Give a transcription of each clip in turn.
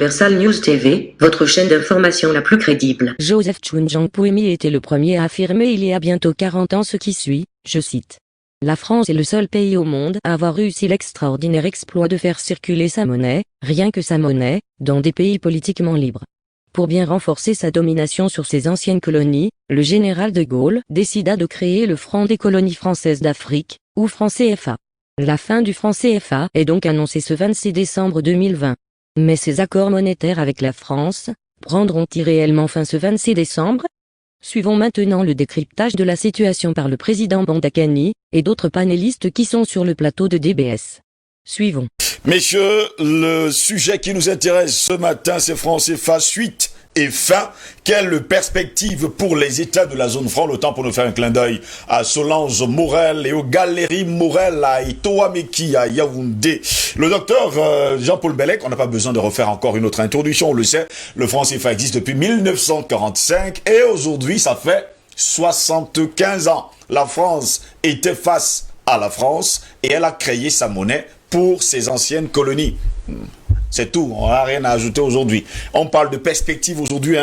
Universal News TV, votre chaîne d'information la plus crédible. Joseph Chunjang Puemi était le premier à affirmer il y a bientôt 40 ans ce qui suit, je cite. La France est le seul pays au monde à avoir réussi l'extraordinaire exploit de faire circuler sa monnaie, rien que sa monnaie, dans des pays politiquement libres. Pour bien renforcer sa domination sur ses anciennes colonies, le général de Gaulle décida de créer le Front des colonies françaises d'Afrique, ou franc CFA. La fin du franc CFA est donc annoncée ce 26 décembre 2020. Mais ces accords monétaires avec la France, prendront-ils réellement fin ce 26 décembre? Suivons maintenant le décryptage de la situation par le président Bondakani, et d'autres panélistes qui sont sur le plateau de DBS. Suivons. Messieurs, le sujet qui nous intéresse ce matin, c'est franc CFA suite et fin. Quelle perspective pour les États de la zone franc? Le temps pour nous faire un clin d'œil à Solange Morel et aux Galeries Morel à Itoameki à Yaoundé. Le docteur Jean-Paul Bellec, on n'a pas besoin de refaire encore une autre introduction, on le sait. Le franc CFA existe depuis 1945 et aujourd'hui ça fait 75 ans. La France était face à la France et elle a créé sa monnaie pour ses anciennes colonies. C'est tout, on n'a rien à ajouter aujourd'hui. On parle de perspective aujourd'hui,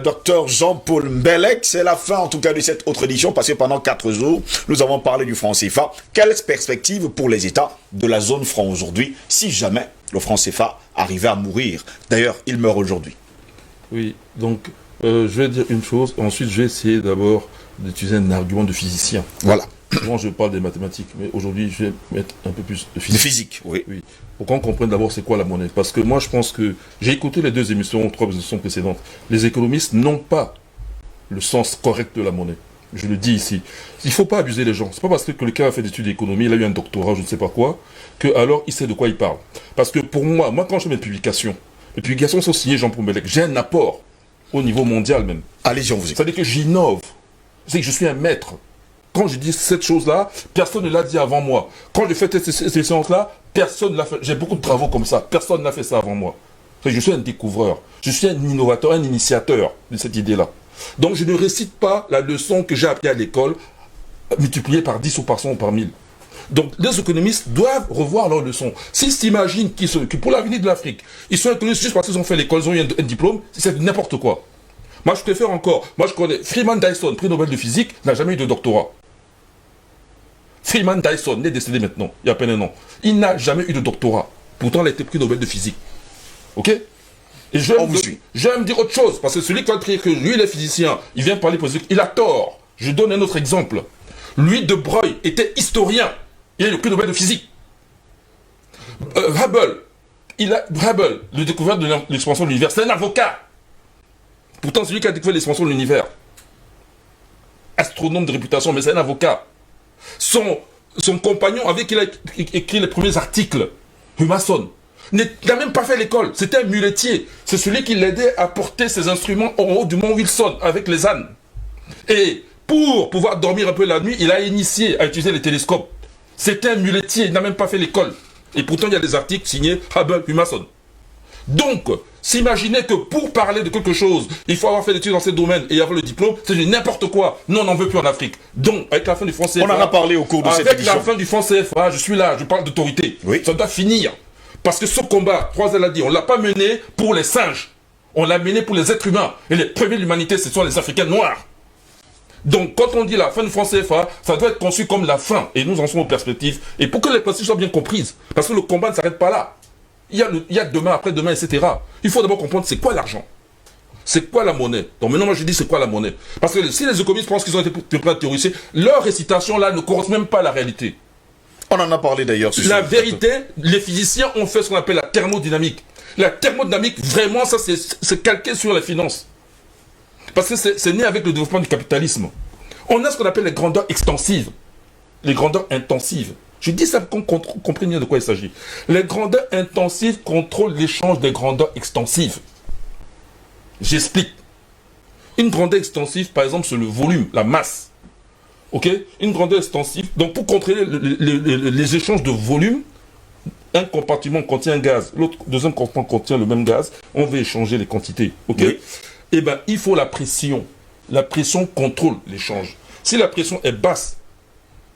docteur Jean-Paul Bellec, c'est la fin en tout cas de cette autre édition, parce que pendant 4 jours, nous avons parlé du franc CFA. Quelle perspective pour les États de la zone franc aujourd'hui, si jamais le franc CFA arrivait à mourir? D'ailleurs, il meurt aujourd'hui. Oui, donc je vais dire une chose, ensuite je vais essayer d'abord d'utiliser un argument de physicien. Voilà. Souvent je parle des mathématiques, mais aujourd'hui je vais mettre un peu plus de physique. De physique, oui. Oui. Pour qu'on comprenne d'abord c'est quoi la monnaie. Parce que moi je pense que, j'ai écouté les 3 émissions précédentes, les économistes n'ont pas le sens correct de la monnaie. Je le dis ici. Il ne faut pas abuser les gens. C'est pas parce que quelqu'un a fait des études d'économie, il a eu un doctorat, je ne sais pas quoi, que alors il sait de quoi il parle. Parce que pour moi quand je fais mes publications sont signées Jean-Paul Bellec, j'ai un apport au niveau mondial même. Allez-y, on vous écoute. C'est-à-dire que j'innove. C'est que je suis un maître. Quand je dis cette chose-là, personne ne l'a dit avant moi. Quand je fais ces séances-là, personne ne l'a fait. J'ai beaucoup de travaux comme ça. Personne n'a fait ça avant moi. Je suis un découvreur. Je suis un innovateur, un initiateur de cette idée-là. Donc je ne récite pas la leçon que j'ai appris à l'école, multipliée par 10 ou par 100 ou par 1000. Donc les économistes doivent revoir leurs leçons. S'ils s'imaginent que pour l'avenir de l'Afrique, ils sont économistes juste parce qu'ils ont fait l'école, ils ont eu un diplôme, c'est n'importe quoi. Moi je préfère encore, moi je connais Freeman Dyson, prix Nobel de physique, n'a jamais eu de doctorat. Freeman Dyson, né décédé maintenant, il y a à peine un an. Il n'a jamais eu de doctorat. Pourtant, il a été prix Nobel de physique. Ok? Et je vais me dire autre chose, parce que celui qui va dire que lui, il est physicien, il vient parler politique, il a tort. Je donne un autre exemple. Lui, De Broglie, était historien. Il a eu le prix Nobel de physique. Hubble, le découvert de l'expansion de l'univers, c'est un avocat. Pourtant, celui qui a découvert l'expansion de l'univers, astronome de réputation, mais c'est un avocat. Son compagnon avec qui il a écrit les premiers articles, Humason, n'a même pas fait l'école. C'était un muletier. C'est celui qui l'aidait à porter ses instruments au haut du mont Wilson avec les ânes. Et pour pouvoir dormir un peu la nuit, il a initié à utiliser les télescopes. C'était un muletier, il n'a même pas fait l'école. Et pourtant, il y a des articles signés Hubble, Humason. Donc, s'imaginer que pour parler de quelque chose, il faut avoir fait des études dans ce domaine et avoir le diplôme, c'est n'importe quoi. Non, on n'en veut plus en Afrique. Donc, avec la fin du franc CFA... On en a parlé au cours de cette édition. Avec la fin du franc CFA, je suis là, je parle d'autorité. Oui. Ça doit finir. Parce que ce combat, Croisel l'a dit, on ne l'a pas mené pour les singes. On l'a mené pour les êtres humains. Et les premiers de l'humanité, ce sont les Africains noirs. Donc, quand on dit la fin du franc CFA, ça doit être conçu comme la fin. Et nous en sommes aux perspectives. Et pour que les perspectives soient bien comprises, parce que le combat ne s'arrête pas là. Il y a demain, après-demain, etc. Il faut d'abord comprendre c'est quoi l'argent. C'est quoi la monnaie. Donc maintenant, moi je dis c'est quoi la monnaie. Parce que si les économistes pensent qu'ils ont été prêts à théoriser, leur récitation là ne correspond même pas à la réalité. On en a parlé d'ailleurs. La vérité, les physiciens ont fait ce qu'on appelle la thermodynamique. La thermodynamique, vraiment, ça c'est calqué sur les finances. Parce que c'est né avec le développement du capitalisme. On a ce qu'on appelle les grandeurs extensives. Les grandeurs intensives. Je dis ça pour qu'on comprenne bien de quoi il s'agit. Les grandeurs intensives contrôlent l'échange des grandeurs extensives. J'explique. Une grandeur extensive, par exemple, c'est le volume, la masse. Ok? Une grandeur extensive. Donc, pour contrôler les échanges de volume, un compartiment contient un gaz, l'autre deuxième compartiment contient le même gaz, on veut échanger les quantités. Ok? Oui. Eh bien, il faut la pression. La pression contrôle l'échange. Si la pression est basse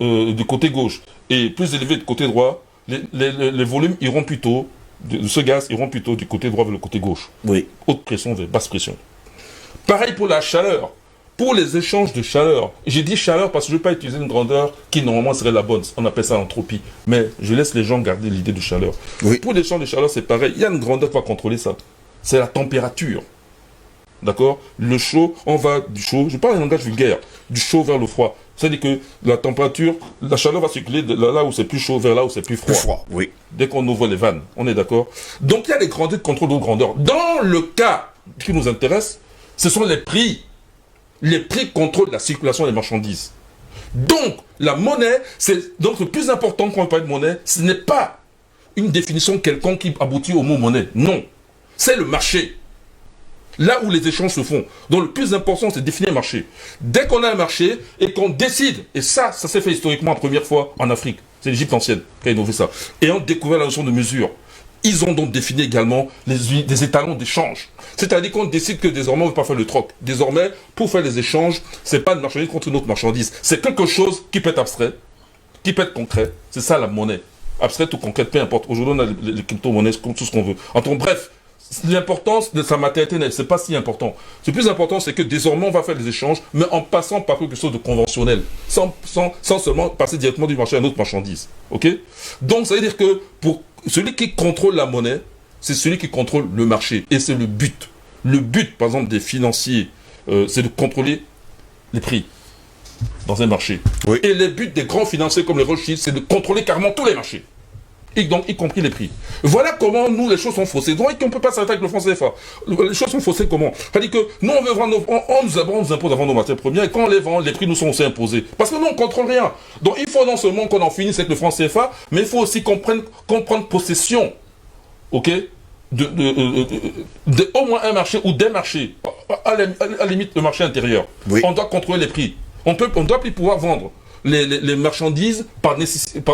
du côté gauche et plus élevée du côté droit, les volumes iront plutôt de ce gaz iront plutôt du côté droit vers le côté gauche. Oui. Haute pression vers basse pression. Pareil pour la chaleur. Pour les échanges de chaleur, j'ai dit chaleur parce que je ne veux pas utiliser une grandeur qui normalement serait la bonne. On appelle ça l'entropie. Mais je laisse les gens garder l'idée de chaleur. Oui. Pour l'échange de chaleur, c'est pareil. Il y a une grandeur qui va contrôler ça. C'est la température. D'accord? Le chaud, on va du chaud, je parle un langage vulgaire, du chaud vers le froid. C'est-à-dire que la température, la chaleur va circuler de là où c'est plus chaud vers là où c'est plus froid. Plus froid, oui. Dès qu'on ouvre les vannes, on est d'accord? Donc il y a des grandeurs de contrôle de grandeur. Dans le cas qui nous intéresse, ce sont les prix. Les prix contrôlent la circulation des marchandises. Donc, la monnaie, c'est donc le plus important quand on parle de monnaie, ce n'est pas une définition quelconque qui aboutit au mot monnaie. Non. C'est le marché. Là où les échanges se font. Donc, le plus important, c'est de définir un marché. Dès qu'on a un marché et qu'on décide, et ça s'est fait historiquement la première fois en Afrique. C'est l'Égypte ancienne qui a innové ça. Et on découvert la notion de mesure. Ils ont donc défini également des étalons d'échange. C'est-à-dire qu'on décide que désormais, on ne veut pas faire le troc. Désormais, pour faire les échanges, ce n'est pas une marchandise contre une autre marchandise. C'est quelque chose qui peut être abstrait, qui peut être concret. C'est ça la monnaie. Abstraite ou concrète, peu importe. Aujourd'hui, on a les crypto-monnaies, tout ce qu'on veut. Bref, l'importance de sa matérialité, c'est pas si important. Le plus important, c'est que désormais, on va faire les échanges, mais en passant par quelque chose de conventionnel, sans seulement passer directement du marché à une autre marchandise. Ok? Donc, ça veut dire que pour celui qui contrôle la monnaie, c'est celui qui contrôle le marché. Et c'est le but. Le but, par exemple, des financiers, c'est de contrôler les prix dans un marché. Oui. Et le but des grands financiers comme les Rothschild, c'est de contrôler carrément tous les marchés. Et donc, y compris les prix. Voilà comment nous, les choses sont faussées. Donc, on ne peut pas s'arrêter avec le franc CFA. Les choses sont faussées comment? C'est-à-dire que nous, on veut vendre on nous impose d'avoir nos matières premières, et quand on les vend, les prix nous sont aussi imposés. Parce que nous, on ne contrôle rien. Donc, il faut non seulement qu'on en finisse avec le franc CFA, mais il faut aussi qu'on prenne possession, ok, de au moins un marché ou des marchés. À la limite, le marché intérieur. Oui. On doit contrôler les prix. On ne doit plus pouvoir vendre les marchandises par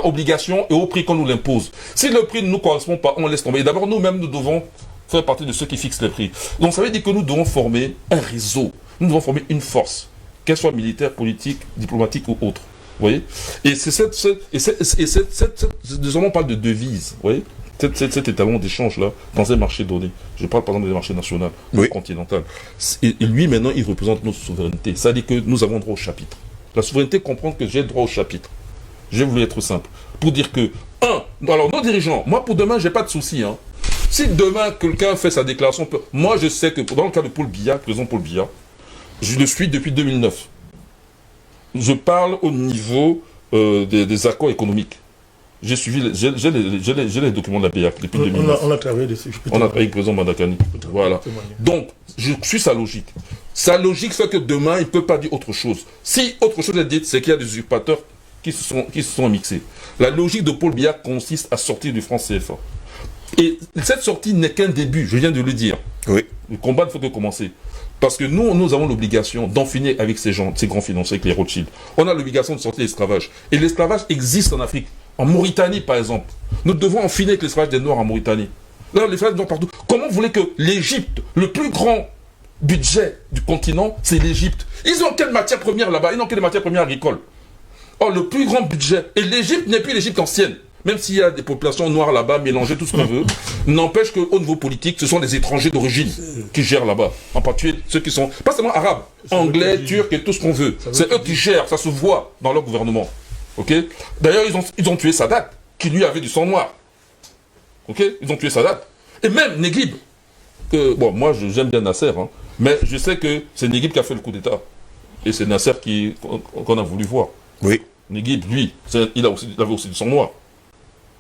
obligation et au prix qu'on nous l'impose. Si le prix ne nous correspond pas, on laisse tomber. D'abord, nous-mêmes, nous devons faire partie de ceux qui fixent les prix. Donc, ça veut dire que nous devons former un réseau. Nous devons former une force, qu'elle soit militaire, politique, diplomatique ou autre. Vous voyez? Et désormais, on parle de devise. Vous voyez? Cet étalon d'échange-là, dans un marché donné. Je parle par exemple des marchés nationaux, oui, continental. Et lui, maintenant, il représente notre souveraineté. Ça veut dire que nous avons droit au chapitre. La souveraineté comprend que j'ai droit au chapitre. J'ai voulu être simple. Pour dire que, alors nos dirigeants, moi pour demain, j'ai pas de souci. Hein. Si demain, quelqu'un fait sa déclaration, moi je sais que dans le cas de Paul Biya, président Paul Biya, je le suis depuis 2009. Je parle au niveau des accords économiques. J'ai suivi, j'ai les documents de la BIAC depuis 2009. On a travaillé dessus. On a travaillé avec le président Mandakani. Voilà. Donc, je suis sa logique. Sa logique fait que demain, il ne peut pas dire autre chose. Si autre chose est dite, c'est qu'il y a des usurpateurs qui se sont mixés. La logique de Paul Biya consiste à sortir du franc CFA. Et cette sortie n'est qu'un début, je viens de le dire. Oui. Le combat ne faut que commencer. Parce que nous avons l'obligation d'en finir avec ces gens, ces grands financiers, avec les Rothschild. On a l'obligation de sortir l'esclavage. Et l'esclavage existe en Afrique. En Mauritanie, par exemple. Nous devons en finir avec l'esclavage des Noirs en Mauritanie. Là, l'esclavage des Noirs partout. Comment vous voulez que l'Égypte, le plus grand budget du continent, c'est l'Égypte. Ils ont quelle matière première là-bas? Ils n'ont quelle matière première agricole? Oh, le plus grand budget. Et l'Égypte n'est plus l'Égypte ancienne. Même s'il y a des populations noires là-bas, mélangées, tout ce qu'on veut, n'empêche qu'au niveau politique, ce sont des étrangers d'origine qui gèrent là-bas. En particulier ceux qui sont, pas seulement arabes, anglais, turcs et tout ce qu'on veut. C'est eux qui gèrent, ça se voit dans leur gouvernement. Ok? D'ailleurs, ils ont tué Sadat, qui lui avait du sang noir. Ok? Ils ont tué Sadat. Et même Neguib, bon, moi j'aime bien Nasser, hein, mais je sais que c'est Neguib qui a fait le coup d'État. Et c'est Nasser qu'on a voulu voir. Oui. Neguib, lui, il avait aussi du sang noir.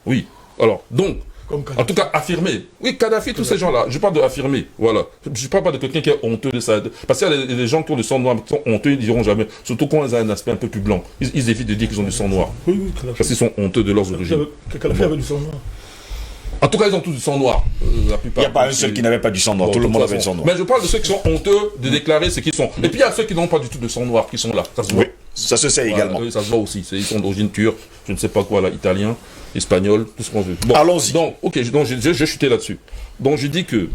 Oui. Alors, donc, en tout cas, affirmer. Oui, Kadhafi, tous ces gens-là, je parle de affirmer. Voilà. Je ne parle pas de quelqu'un qui est honteux de ça. Parce qu'il y a des gens qui ont du sang noir, qui sont honteux, ils ne diront jamais. Surtout quand ils ont un aspect un peu plus blanc. Ils évitent de dire qu'ils ont du sang noir. Oui, Kadhafi. Parce qu'ils sont honteux de leurs origines. Kadhafi avait du sang noir. En tout cas, ils ont tous du sang noir. La plupart. Il n'y a pas un seul qui n'avait pas du sang noir. Tout le monde avait du sang noir. Mais je parle de ceux qui sont honteux de déclarer ce qu'ils sont. Et puis il y a ceux qui n'ont pas du tout de sang noir, qui sont là. Ça se voit. Oui, ça se sait également. Ça se voit aussi. Ils sont d'origine turque, je ne sais pas quoi là, italien, espagnol, tout ce qu'on veut. Bon, allons-y. Donc, ok, j'ai chuté là-dessus. Donc je dis que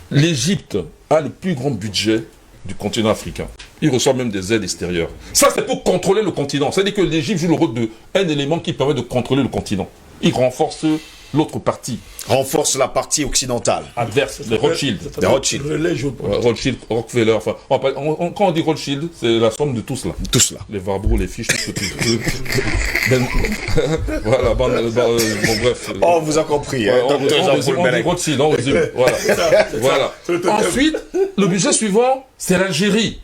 l'Égypte a le plus grand budget du continent africain. Il reçoit même des aides extérieures. Ça, c'est pour contrôler le continent. C'est-à-dire que l'Égypte joue le rôle d'un élément qui permet de contrôler le continent. Il renforce l'autre partie Renforce la partie occidentale. adverse, les Rothschild. Des Rothschild. Rothschild, Rockefeller, enfin, quand on dit Rothschild, c'est la somme de tous là. Tous là. Les Warburg, les Fiches, tout ce que tu veux. Voilà, bon, bref. On vous a compris, hein, docteur Jean-Paul On dit Bellec. Rothschild, on résume. Voilà. Voilà. Ensuite, le budget suivant, c'est l'Algérie.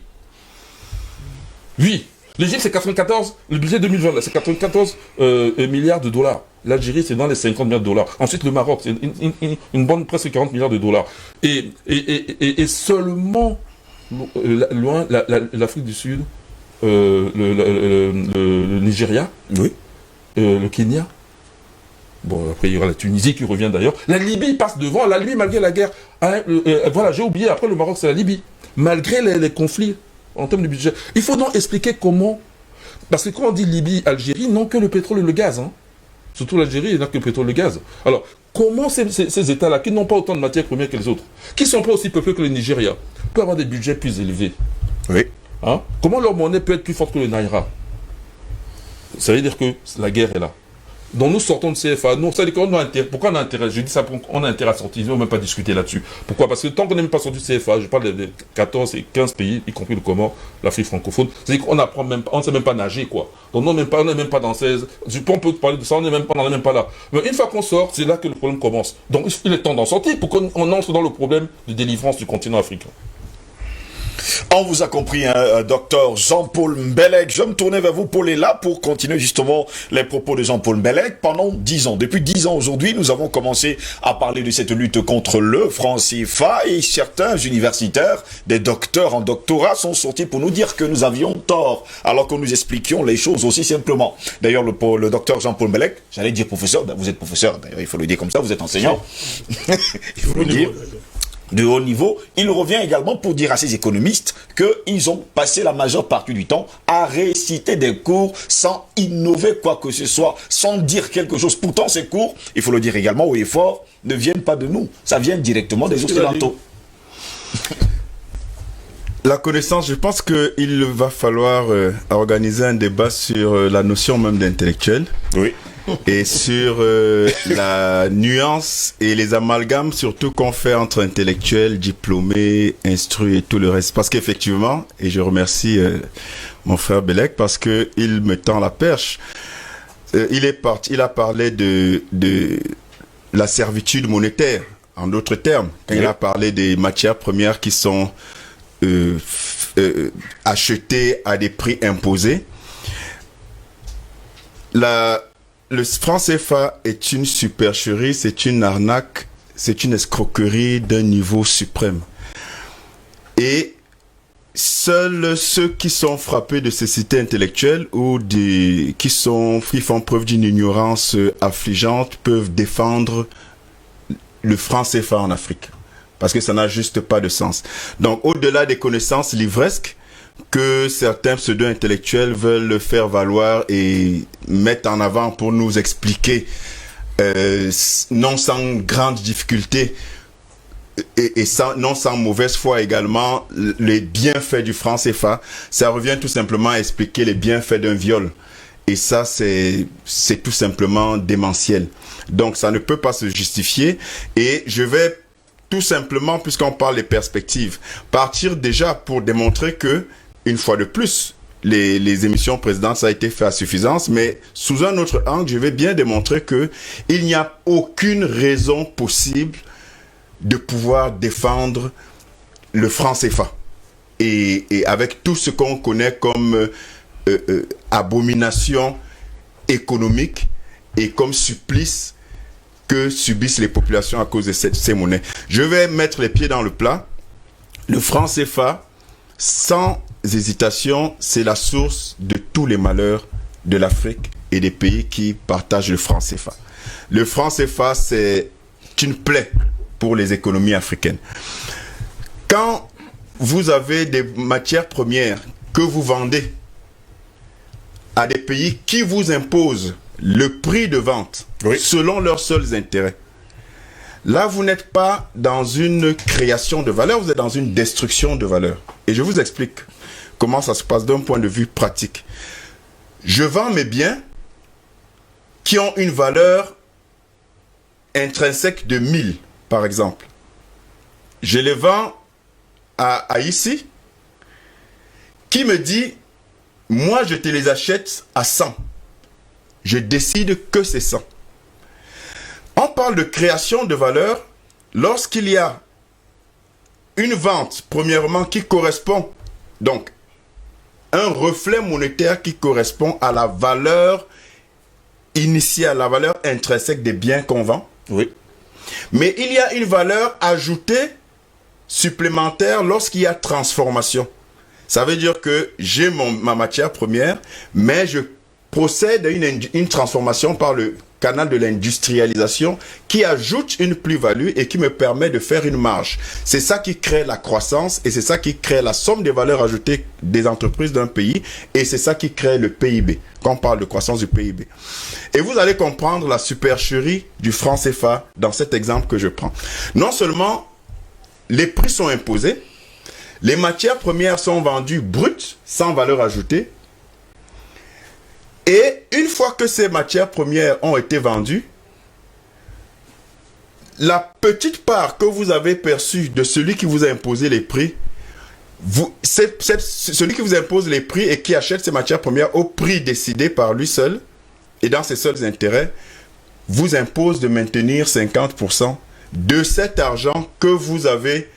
Oui. L'Égypte, c'est 94, le budget 2020, là, c'est 94 milliards de dollars. L'Algérie, c'est dans les 50 milliards de dollars. Ensuite, le Maroc, c'est une bonne presque 40 milliards de dollars. Et seulement, loin, l'Afrique du Sud, le Nigeria, Oui. le Kenya. Bon, après, il y aura la Tunisie qui revient d'ailleurs. La Libye passe devant. La Libye, malgré la guerre. Voilà, j'ai oublié, après le Maroc, c'est la Libye. Malgré les conflits en termes de budget. Il faut donc expliquer comment. Parce que quand on dit Libye, Algérie, non que le pétrole et le gaz. Hein. Surtout l'Algérie, il n'a que le pétrole et le gaz. Alors, comment ces États-là, qui n'ont pas autant de matières premières que les autres, qui ne sont pas aussi peuplés que le Nigeria, peuvent avoir des budgets plus élevés? Oui. Hein? Comment leur monnaie peut être plus forte que le Naira? Ça veut dire que la guerre est là. Donc nous sortons de CFA. Nous, ça veut dire qu'on a intérêt. Pourquoi on a intérêt? Je dis ça, on a intérêt à sortir. Ils ne vont même pas discuter là-dessus. Pourquoi? Parce que tant qu'on n'est même pas sorti de CFA, je parle des 14 et 15 pays, y compris le Comore, l'Afrique francophone, c'est-à-dire qu'on apprend même pas, on ne sait même pas nager, quoi. Donc on n'est même pas dans 16. On peut parler de ça, on n'est même pas là. Mais une fois qu'on sort, c'est là que le problème commence. Donc il est temps d'en sortir pour qu'on entre dans le problème de délivrance du continent africain. On vous a compris, hein, docteur Jean-Paul Bellec. Je me tournais vers vous, Paul est là pour continuer justement les propos de Jean-Paul Bellec pendant 10 ans. Depuis 10 ans aujourd'hui, nous avons commencé à parler de cette lutte contre le franc CFA et certains universitaires, des docteurs en doctorat sont sortis pour nous dire que nous avions tort, alors que nous expliquions les choses aussi simplement. D'ailleurs, le docteur Jean-Paul Bellec, j'allais dire professeur, vous êtes professeur, d'ailleurs il faut le dire comme ça, vous êtes enseignant. Il faut le dire. De haut niveau, il revient également pour dire à ces économistes qu'ils ont passé la majeure partie du temps à réciter des cours sans innover quoi que ce soit, sans dire quelque chose. Pourtant, ces cours, il faut le dire également haut et fort, ne viennent pas de nous. Ça vient directement des Occidentaux. La connaissance, je pense qu'il va falloir organiser un débat sur la notion même d'intellectuel. Oui. Et sur la nuance et les amalgames surtout qu'on fait entre intellectuels, diplômés, instruits et tout le reste. Parce qu'effectivement, et je remercie mon frère Bellec parce qu'il me tend la perche, il a parlé de la servitude monétaire, en d'autres termes, quand il a parlé des matières premières qui sont achetées à des prix imposés. Le franc CFA est une supercherie, c'est une arnaque, c'est une escroquerie d'un niveau suprême. Et seuls ceux qui sont frappés de cécité intellectuelle ou qui font preuve d'une ignorance affligeante peuvent défendre le franc CFA en Afrique. Parce que ça n'a juste pas de sens. Donc, au-delà des connaissances livresques, que certains pseudo-intellectuels veulent faire valoir et mettre en avant pour nous expliquer, non sans grande difficulté et non sans mauvaise foi également, les bienfaits du franc CFA. Ça revient tout simplement à expliquer les bienfaits d'un viol. Et ça, c'est tout simplement démentiel. Donc, ça ne peut pas se justifier. Et je vais tout simplement, puisqu'on parle des perspectives, partir déjà pour démontrer que une fois de plus, les émissions précédentes, ça a été fait à suffisance, mais sous un autre angle, je vais bien démontrer que il n'y a aucune raison possible de pouvoir défendre le franc CFA. Et avec tout ce qu'on connaît comme abomination économique et comme supplice que subissent les populations à cause de ces monnaies. Je vais mettre les pieds dans le plat. Le franc CFA, sans hésitation, c'est la source de tous les malheurs de l'Afrique et des pays qui partagent le franc CFA. Le franc CFA, c'est une plaie pour les économies africaines. Quand vous avez des matières premières que vous vendez à des pays qui vous imposent le prix de vente selon leurs seuls intérêts, là, vous n'êtes pas dans une création de valeur, vous êtes dans une destruction de valeur. Et je vous explique comment ça se passe d'un point de vue pratique. Je vends mes biens qui ont une valeur intrinsèques de 1000, par exemple. Je les vends à ici, qui me dit, moi je te les achète à 100. Je décide que c'est 100. On parle de création de valeur lorsqu'il y a une vente, premièrement, qui correspond, donc, un reflet monétaire qui correspond à la valeur initiale, la valeur intrinsèque des biens qu'on vend. Oui. Mais il y a une valeur ajoutée supplémentaire lorsqu'il y a transformation. Ça veut dire que j'ai ma matière première, mais je procède à une transformation par le canal de l'industrialisation qui ajoute une plus-value et qui me permet de faire une marge. C'est ça qui crée la croissance et c'est ça qui crée la somme des valeurs ajoutées des entreprises d'un pays et c'est ça qui crée le PIB, quand on parle de croissance du PIB. Et vous allez comprendre la supercherie du franc CFA dans cet exemple que je prends. Non seulement les prix sont imposés, les matières premières sont vendues brutes, sans valeur ajoutée, et une fois que ces matières premières ont été vendues, la petite part que vous avez perçue de celui qui vous a imposé les prix, celui qui vous impose les prix et qui achète ces matières premières au prix décidé par lui seul, et dans ses seuls intérêts, vous impose de maintenir 50% de cet argent que vous avez,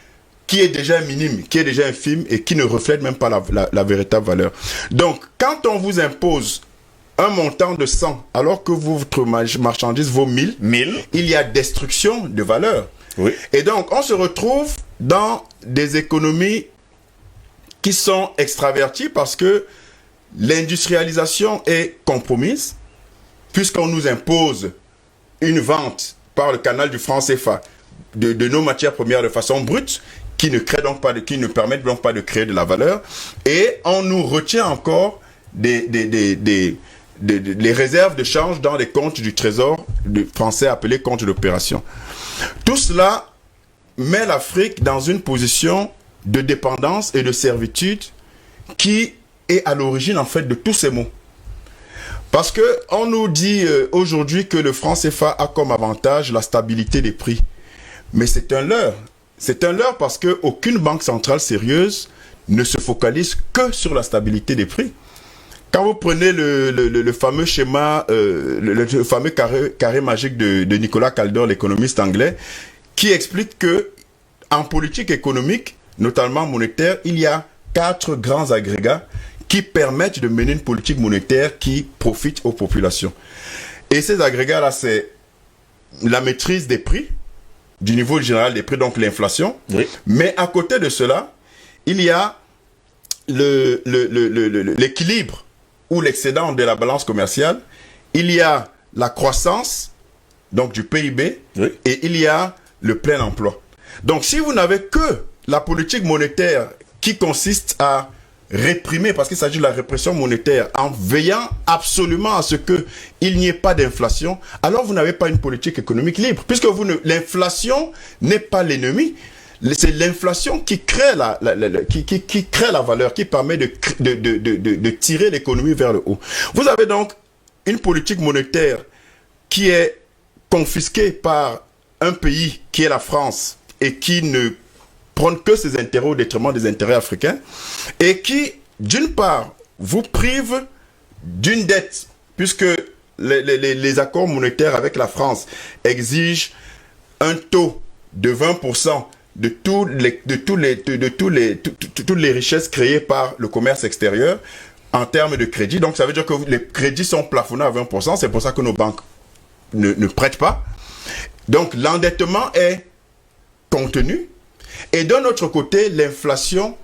qui est déjà minime, qui est déjà infime et qui ne reflète même pas la véritable valeur. Donc, quand on vous impose un montant de 100, alors que votre marchandise vaut 1000, il y a destruction de valeur. Oui. Et donc, on se retrouve dans des économies qui sont extraverties parce que l'industrialisation est compromise, puisqu'on nous impose une vente par le canal du franc CFA de nos matières premières de façon brute, qui ne permettent donc pas de créer de la valeur, et on nous retient encore les réserves de change dans les comptes du trésor français appelés comptes d'opération. Tout cela met l'Afrique dans une position de dépendance et de servitude qui est à l'origine en fait de tous ces maux. Parce que on nous dit aujourd'hui que le franc CFA a comme avantage la stabilité des prix. Mais c'est un leurre. C'est un leurre parce qu'aucune banque centrale sérieuse ne se focalise que sur la stabilité des prix. Quand vous prenez le fameux schéma, le fameux carré magique de Nicolas Kaldor, l'économiste anglais, qui explique que en politique économique, notamment monétaire, il y a 4 grands agrégats qui permettent de mener une politique monétaire qui profite aux populations. Et ces agrégats-là, c'est la maîtrise des prix, du niveau général des prix, donc l'inflation. Oui. Mais à côté de cela, il y a l'équilibre ou l'excédent de la balance commerciale, il y a la croissance, donc du PIB, oui, et il y a le plein emploi. Donc si vous n'avez que la politique monétaire qui consiste à réprimer, parce qu'il s'agit de la répression monétaire, en veillant absolument à ce qu'il n'y ait pas d'inflation, alors vous n'avez pas une politique économique libre, puisque l'inflation n'est pas l'ennemi. C'est l'inflation qui crée qui crée la valeur, qui permet de tirer l'économie vers le haut. Vous avez donc une politique monétaire qui est confisquée par un pays qui est la France et qui ne prend que ses intérêts au détriment des intérêts africains et qui, d'une part, vous prive d'une dette, puisque les accords monétaires avec la France exigent un taux de 20% de toutes les richesses créées par le commerce extérieur en termes de crédit. Donc ça veut dire que les crédits sont plafonnés à 20%, c'est pour ça que nos banques ne prêtent pas. Donc l'endettement est contenu. Et d'un autre côté, l'inflation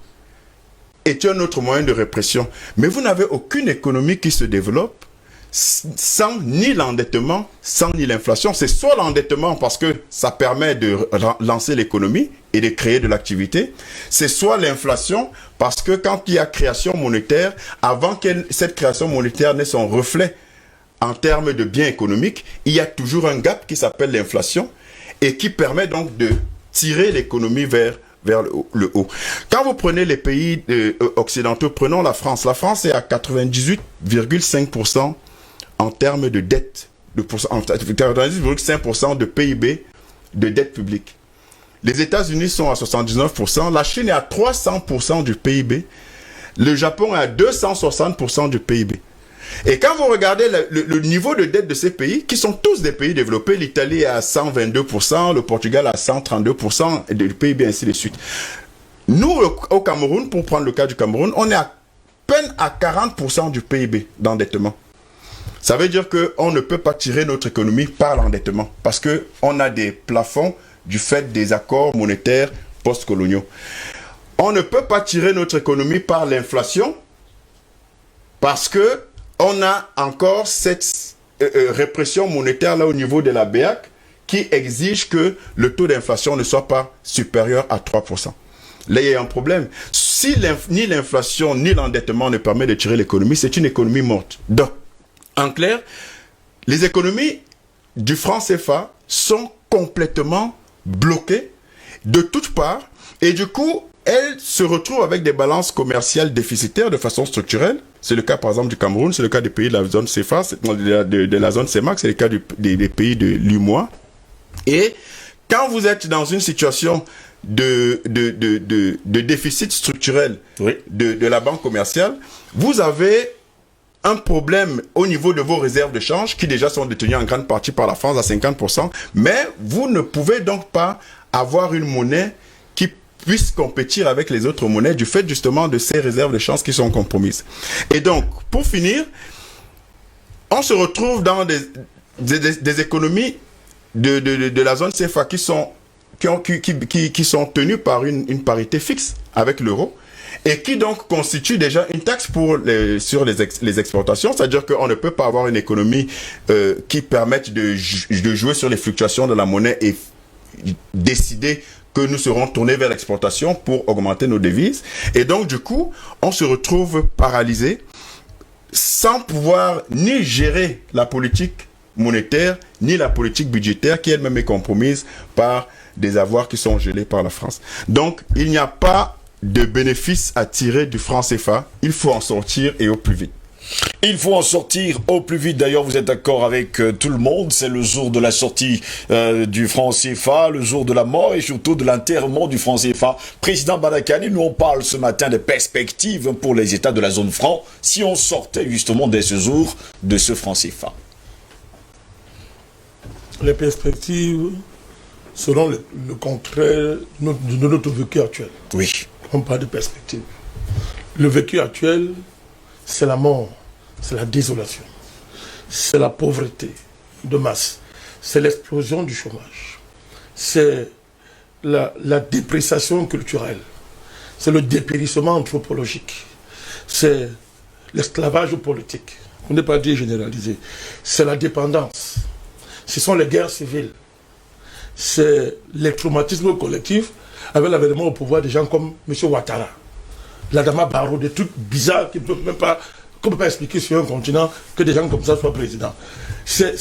est un autre moyen de répression. Mais vous n'avez aucune économie qui se développe sans ni l'endettement, sans ni l'inflation. C'est soit l'endettement parce que ça permet de lancer l'économie et de créer de l'activité. C'est soit l'inflation parce que quand il y a création monétaire, avant que cette création monétaire n'ait son reflet en termes de biens économiques, il y a toujours un gap qui s'appelle l'inflation et qui permet donc de tirer l'économie vers le haut. Quand vous prenez les pays occidentaux, prenons la France. La France est à 98,5% en termes de dette 90,5% de PIB de dette publique. Les États-Unis sont à 79%, la Chine est à 300% du PIB, le Japon est à 260% du PIB. Et quand vous regardez le niveau de dette de ces pays, qui sont tous des pays développés, l'Italie est à 122%, le Portugal à 132%, et le PIB ainsi de suite. Nous, au Cameroun, pour prendre le cas du Cameroun, on est à peine à 40% du PIB d'endettement. Ça veut dire qu'on ne peut pas tirer notre économie par l'endettement, parce qu'on a des plafonds du fait des accords monétaires post-coloniaux. On ne peut pas tirer notre économie par l'inflation, parce que on a encore cette répression monétaire là au niveau de la BEAC qui exige que le taux d'inflation ne soit pas supérieur à 3%. Là, il y a un problème. Si ni l'inflation ni l'endettement ne permet de tirer l'économie, c'est une économie morte. Donc, en clair, les économies du franc CFA sont complètement bloquées de toutes parts et du coup, elles se retrouvent avec des balances commerciales déficitaires de façon structurelle. C'est le cas par exemple du Cameroun, c'est le cas des pays de la zone CFA, de la zone CEMAC, c'est le cas des pays de l'UMOA. Et quand vous êtes dans une situation de déficit structurel de la banque commerciale, vous avez un problème au niveau de vos réserves de change qui déjà sont détenues en grande partie par la France à 50%, mais vous ne pouvez donc pas avoir une monnaie qui puisse compétir avec les autres monnaies du fait justement de ces réserves de change qui sont compromises. Et donc, pour finir, on se retrouve dans des économies de la zone CFA qui sont tenues par une parité fixe avec l'euro et qui donc constituent déjà une taxe sur les exportations, c'est-à-dire qu'on ne peut pas avoir une économie qui permette de jouer sur les fluctuations de la monnaie et décider que nous serons tournés vers l'exportation pour augmenter nos devises. Et donc, du coup, on se retrouve paralysé sans pouvoir ni gérer la politique monétaire, ni la politique budgétaire qui elle-même est compromise par des avoirs qui sont gelés par la France. Donc, il n'y a pas de bénéfice à tirer du franc CFA. Il faut en sortir et au plus vite. Il faut en sortir au plus vite. D'ailleurs, vous êtes d'accord avec tout le monde. C'est le jour de la sortie du franc CFA, le jour de la mort et surtout de l'enterrement du franc CFA. Président Badakani, nous on parle ce matin de perspectives pour les États de la zone franc si on sortait justement dès ce jour de ce franc CFA. Les perspectives seront le contraire de notre vécu actuel. Oui. On parle de perspectives. Le vécu actuel, c'est la mort, c'est la désolation, c'est la pauvreté de masse, c'est l'explosion du chômage, c'est la dépréciation culturelle, c'est le dépérissement anthropologique, c'est l'esclavage politique, on n'est pas dit généralisé, c'est la dépendance, ce sont les guerres civiles, c'est les traumatismes collectifs avec l'avènement au pouvoir de gens comme M. Ouattara, l'Adama Barrow, des trucs bizarres qu'on ne peut pas expliquer sur un continent que des gens comme ça soient présidents. C'est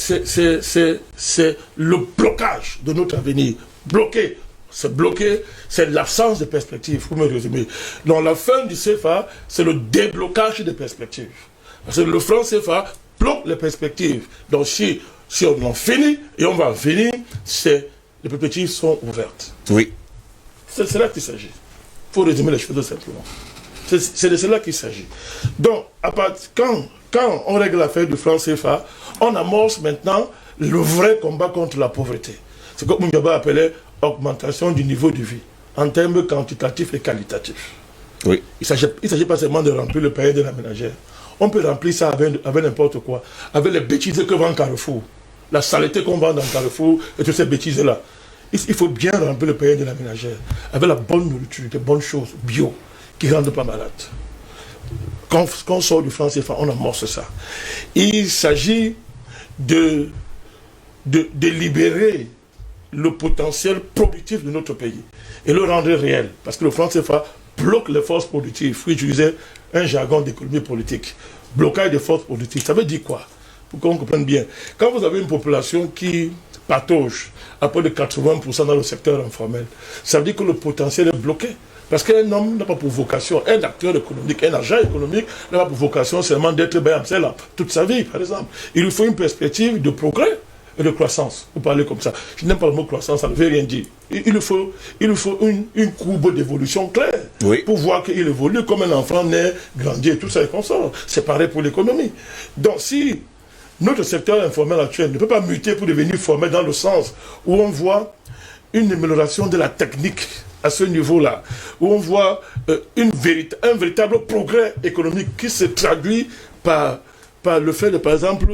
le blocage de notre avenir. Bloqué, c'est l'absence de perspectives, pour me résumer. Donc la fin du CFA, c'est le déblocage des perspectives. Parce que le franc CFA bloque les perspectives. Donc si on en finit, et on va en finir, les perspectives sont ouvertes. Oui. C'est de cela qu'il s'agit. Il faut résumer les choses simplement. C'est de cela qu'il s'agit. Donc, quand on règle l'affaire du franc CFA, on amorce maintenant le vrai combat contre la pauvreté. C'est comme Mounyaba appelait augmentation du niveau de vie, en termes quantitatifs et qualitatifs. Oui. Il ne s'agit pas seulement de remplir le panier de la ménagère. On peut remplir ça avec n'importe quoi, avec les bêtises que vend Carrefour, la saleté qu'on vend dans Carrefour et toutes ces bêtises-là. Il faut bien remplir le panier de la ménagère, avec la bonne nourriture, des bonnes choses, bio, qui ne rendent pas malade. Quand on sort du franc CFA, on amorce ça. Il s'agit de libérer le potentiel productif de notre pays et le rendre réel. Parce que le franc CFA bloque les forces productives. Il faut utiliser un jargon d'économie politique. Blocage des forces productives. Ça veut dire quoi? Pour qu'on comprenne bien. Quand vous avez une population qui patauge à peu de 80% dans le secteur informel, ça veut dire que le potentiel est bloqué. Parce qu'un homme n'a pas pour vocation, un acteur économique, un agent économique n'a pas pour vocation seulement d'être là toute sa vie, par exemple. Il lui faut une perspective de progrès et de croissance. Vous parlez comme ça. Je n'aime pas le mot croissance, ça ne veut rien dire. Il lui faut une courbe d'évolution claire pour voir qu'il évolue comme un enfant né, grandit et tout ça et qu'on sort. C'est pareil pour l'économie. Donc si notre secteur informel actuel ne peut pas muter pour devenir formel dans le sens où on voit une amélioration de la technique à ce niveau-là, où on voit un véritable progrès économique qui se traduit par le fait, par exemple,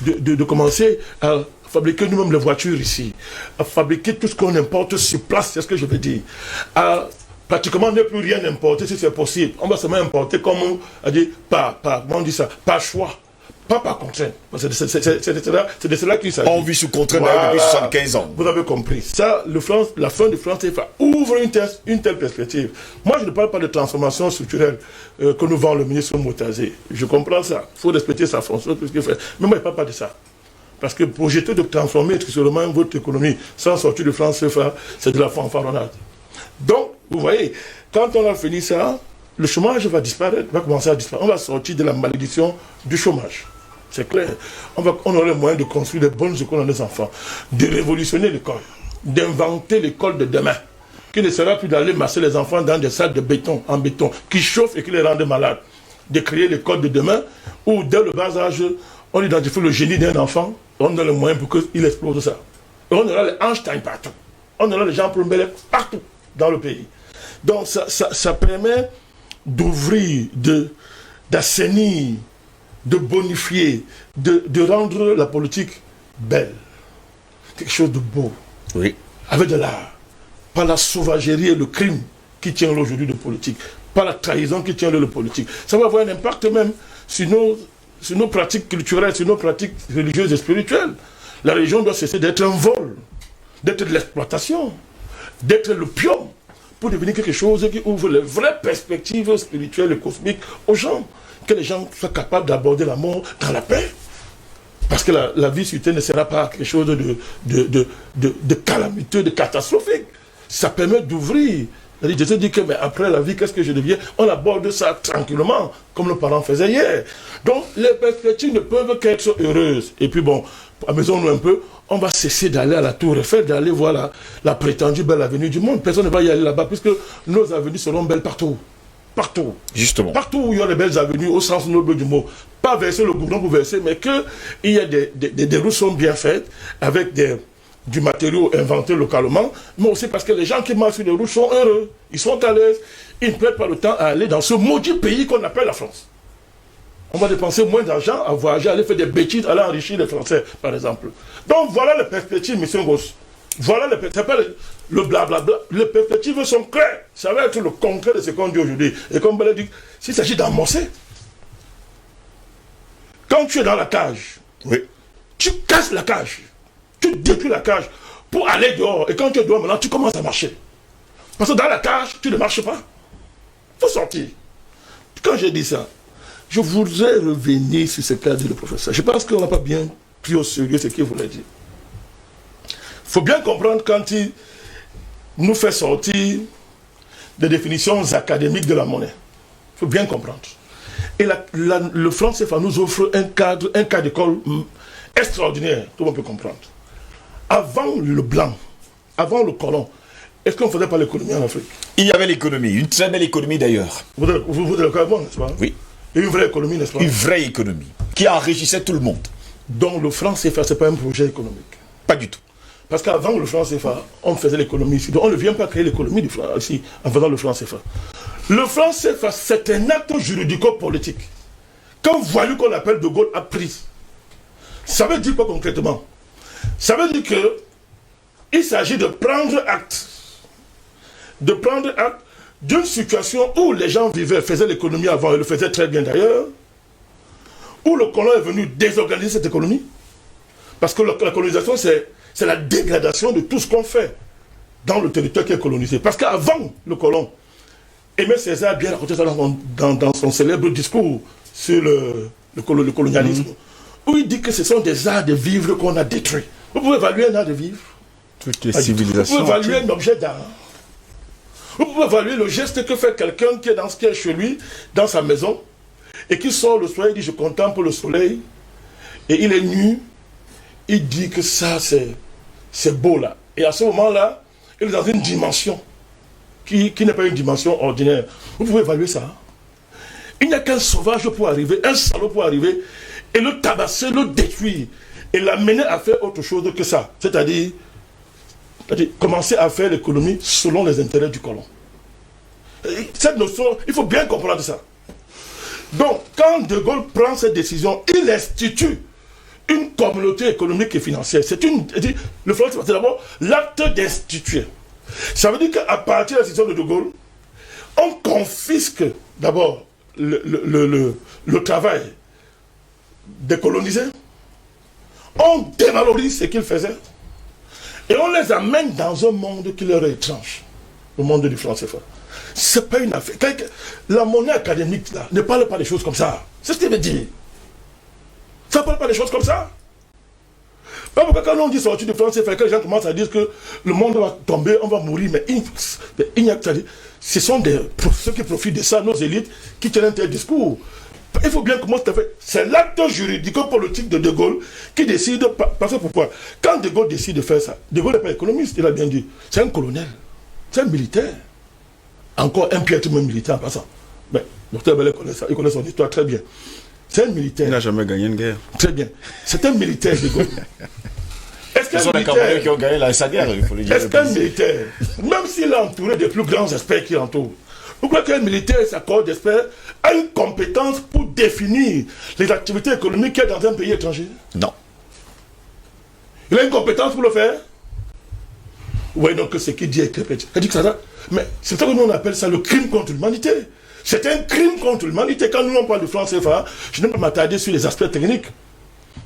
de commencer à fabriquer nous-mêmes les voitures ici, à fabriquer tout ce qu'on importe sur place, c'est ce que je veux dire, à pratiquement ne plus rien importer si c'est possible. On va seulement importer comme on a dit, comment on dit ça, par choix. Pas par contrainte. C'est de cela qu'il s'agit. On vit sous contrainte depuis 75 ans. Vous avez compris. Ça, la fin de France CFA ouvre une telle perspective. Moi, je ne parle pas de transformation structurelle que nous vend le ministre Moutazé. Je comprends ça. Il faut respecter sa fonction, tout ce qu'il fait. Mais moi, je ne parle pas de ça. Parce que projeter de transformer structurellement votre économie sans sortir de France CFA, c'est de la fanfaronnade. Donc, vous voyez, quand on a fini ça, le chômage va disparaître, va commencer à disparaître. On va sortir de la malédiction du chômage. C'est clair. On aura le moyen de construire de bonnes écoles à nos enfants, de révolutionner l'école, d'inventer l'école de demain, qui ne sera plus d'aller masser les enfants dans des salles de béton, en béton, qui chauffent et qui les rendent malades. De créer l'école de demain, où dès le bas âge, on identifie le génie d'un enfant, on a le moyen pour qu'il explose ça. Et on aura les Einstein partout. On aura les gens pour partout dans le pays. Donc ça permet d'ouvrir, d'assainir, de bonifier, de rendre la politique belle. Quelque chose de beau. Oui. Avec de l'art. Pas la sauvagerie et le crime qui tient aujourd'hui de politique. Pas la trahison qui tient le politique. Ça va avoir un impact même sur nos pratiques culturelles, sur nos pratiques religieuses et spirituelles. La religion doit cesser d'être un vol, d'être de l'exploitation, d'être le pion, pour devenir quelque chose qui ouvre les vraies perspectives spirituelles et cosmiques aux gens. Que les gens soient capables d'aborder la mort dans la paix. Parce que la vie sur Terre ne sera pas quelque chose de calamiteux, de catastrophique. Ça permet d'ouvrir. Je te dis que mais après la vie, qu'est-ce que je deviens? On aborde ça tranquillement, comme nos parents faisaient hier. Donc, les perspectives ne peuvent qu'être heureuses. Et puis bon, amusons-nous un peu, on va cesser d'aller à la Tour Eiffel, d'aller voir la prétendue belle avenue du monde. Personne ne va y aller là-bas, puisque nos avenues seront belles partout. Partout. Justement. Partout où il y a les belles avenues, au sens noble du mot. Pas verser le goudron pour verser, mais qu'il y a des routes sont bien faites, avec du matériau inventé localement, mais aussi parce que les gens qui marchent sur les routes sont heureux, ils sont à l'aise, ils ne perdent pas le temps à aller dans ce maudit pays qu'on appelle la France. On va dépenser moins d'argent à voyager, aller faire des bêtises, aller enrichir les Français, par exemple. Donc voilà les perspectives, M. Ngoss. Voilà les perspectives. Le blablabla, les perspectives sont claires. Ça va être le concret de ce qu'on dit aujourd'hui. Et comme Bala dit, s'il s'agit d'amorcer, quand tu es dans la cage, tu casses la cage, tu détruis la cage pour aller dehors. Et quand tu es dehors, maintenant, tu commences à marcher. Parce que dans la cage, tu ne marches pas. Il faut sortir. Quand j'ai dit ça, je voudrais revenir sur ce qu'a dit le professeur. Je pense qu'on n'a pas bien pris au sérieux ce qu'il voulait dire. Il faut bien comprendre quand il nous fait sortir des définitions académiques de la monnaie. Il faut bien comprendre. Et le franc CFA nous offre un cadre d'école extraordinaire, tout le monde peut comprendre. Avant le blanc, avant le colon, est-ce qu'on ne faisait pas l'économie en Afrique? Il y avait l'économie, une très belle économie d'ailleurs. Vous êtes d'accord, n'est-ce pas? Oui. Et une vraie économie, n'est-ce pas? Une vraie économie, qui enrichissait tout le monde. Donc le franc CFA, ce n'est pas un projet économique? Pas du tout. Parce qu'avant le franc CFA, on faisait l'économie ici. Donc on ne vient pas créer l'économie du franc ici en faisant le franc CFA. Le franc CFA, c'est un acte juridico-politique. Qu'un voyou qu'on appelle De Gaulle a pris. Ça veut dire quoi concrètement? Ça veut dire qu'il s'agit de prendre acte. De prendre acte d'une situation où les gens vivaient, faisaient l'économie avant, et le faisaient très bien d'ailleurs, où le colon est venu désorganiser cette économie. Parce que la colonisation, c'est la dégradation de tout ce qu'on fait dans le territoire qui est colonisé. Parce qu'avant le colon, Aimé Césaire a bien raconté ça dans son célèbre discours sur le colonialisme, où il dit que ce sont des arts de vivre qu'on a détruits. Vous pouvez évaluer un art de vivre? Toutes les civilisations. Vous pouvez évaluer un objet d'art? Vous pouvez évaluer le geste que fait quelqu'un qui est chez lui, dans sa maison, et qui sort le soir, il dit je contemple le soleil, et il est nu, il dit que ça c'est beau là. Et à ce moment-là, il est dans une dimension qui n'est pas une dimension ordinaire. Vous pouvez évaluer ça. Il n'y a qu'un sauvage pour arriver, un salaud pour arriver, et le tabasser, le détruire, et l'amener à faire autre chose que ça. C'est-à-dire commencer à faire l'économie selon les intérêts du colon. Cette notion, il faut bien comprendre ça. Donc, quand De Gaulle prend cette décision, il institue une communauté économique et financière. Le front, c'est d'abord l'acte d'instituer. Ça veut dire qu'à partir de la décision de Gaulle, on confisque d'abord le travail des colonisés, on dévalorise ce qu'ils faisaient, et on les amène dans un monde qui leur est étrange, le monde du franc CFA. C'est pas une affaire. La monnaie académique là, ne parle pas des choses comme ça. C'est ce qu'il veut dire. Ça ne parle pas des choses comme ça. Pas pourquoi quand on dit sortir du franc CFA, que les gens commencent à dire que le monde va tomber, on va mourir, mais il n'y a que ce sont ceux qui profitent de ça, nos élites, qui tiennent un tel discours. Il faut bien comment c'est fait. C'est l'acte juridico-politique de Gaulle qui décide. Parce que pourquoi? Quand De Gaulle décide de faire ça, De Gaulle n'est pas économiste, il a bien dit. C'est un colonel, c'est un militaire. Encore un piètre même militaire en passant. Mais Dr Bellet connaît ça, il connaît son histoire très bien. C'est un militaire. Il n'a jamais gagné une guerre. Très bien. C'est un militaire, De Gaulle. Est-ce qu'un militaire qui ont gagné sa guerre, il faut le dire. Est-ce qu'un militaire, même s'il est entouré des plus grands experts qui l'entourent, vous croyez qu'un militaire s'accorde d'experts a une compétence pour définir les activités économiques qu'il y a dans un pays étranger? Non. Il a une compétence pour le faire? Oui, donc ce qu'il dit est répété. Il dit que ça, mais c'est ça que nous on appelle ça le crime contre l'humanité. C'est un crime contre l'humanité. Quand nous on parle de franc CFA, je ne peux pas m'attarder sur les aspects techniques.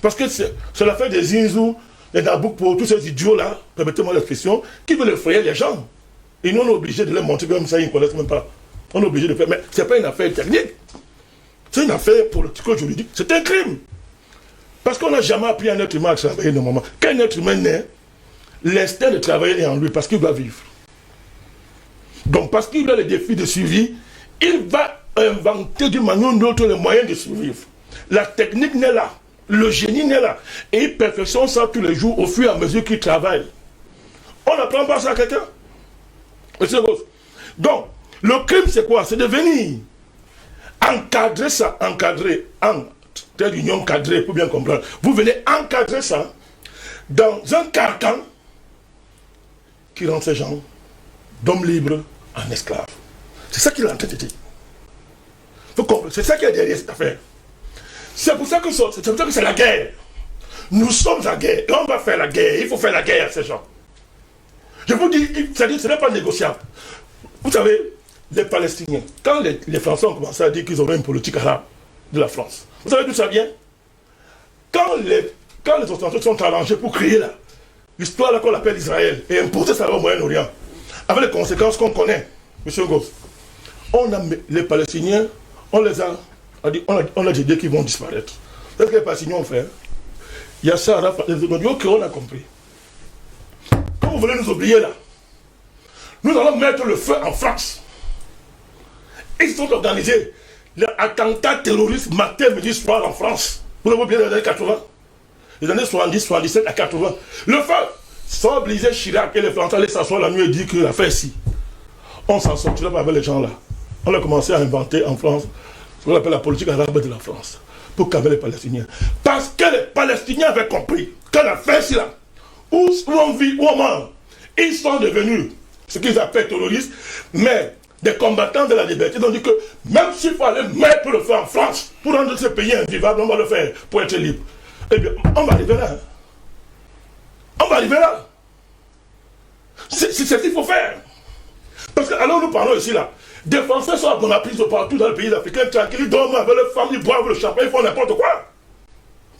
Parce que c'est l'affaire des Zinzou, des Nabouk pour tous ces idiots-là, permettez-moi l'expression, qui veulent effrayer les gens. Et nous on est obligé de les montrer comme ça, ils ne connaissent même pas. On est obligé de faire. Mais ce n'est pas une affaire technique. C'est une affaire politico-juridique. C'est un crime. Parce qu'on n'a jamais appris un être humain à travailler normalement. Quand un être humain naît, l'instinct de travailler est en lui parce qu'il doit vivre. Donc parce qu'il a les défis de survie, il va inventer d'une manière ou d'une autre les moyens de survivre. La technique n'est là. Le génie n'est là. Et il perfectionne ça tous les jours au fur et à mesure qu'il travaille. On n'apprend pas ça à quelqu'un. Donc, le crime c'est quoi? C'est de venir encadrer ça, telle union cadrée pour bien comprendre. Vous venez encadrer ça dans un carcan qui rend ces gens d'hommes libres en esclaves. C'est ça qu'il est en train de dire. Faut comprendre. C'est ça qui est derrière cette affaire. C'est pour ça que c'est la guerre. Nous sommes en guerre et on va faire la guerre. Il faut faire la guerre à ces gens. Je vous dis, c'est-à-dire ce n'est pas négociable. Vous savez, les Palestiniens, quand les Français ont commencé à dire qu'ils auraient une politique arabe de la France, vous savez d'où ça vient? Quand les Occidentaux sont arrangés pour créer l'histoire qu'on appelle Israël et imposer ça au Moyen-Orient, avec les conséquences qu'on connaît, M. Goss, les Palestiniens, on a dit qu'ils vont disparaître. C'est ce que les Palestiniens ont fait. Il y a ça, on dit ok, on a compris. Quand vous voulez nous oublier là, nous allons mettre le feu en France. Ils sont organisés l'attentat terroriste matin, midi, soir en France. Vous l'avez oublié dans les années 80. Les années 70, 77 à 80. Le feu, sans obliger Chirac et les Français allaient s'asseoir la nuit et dire que l'affaire ici. On s'en sortira pas avec les gens là. On a commencé à inventer en France ce qu'on appelle la politique arabe de la France pour calmer les Palestiniens. Parce que les Palestiniens avaient compris que l'affaire ici là, où on vit, où on mange, ils sont devenus ce qu'ils appellent terroristes, mais des combattants de la liberté. Ils ont dit que même s'il faut aller mettre le feu en France pour rendre ce pays invivable, on va le faire pour être libre. Eh bien, on va arriver là. On va arriver là. C'est ce qu'il faut faire. Parce que, alors nous parlons ici là, des Français sont à Bonaparte partout dans le pays africain, tranquille, ils dorment avec leurs femmes, ils boivent le champagne, ils font n'importe quoi.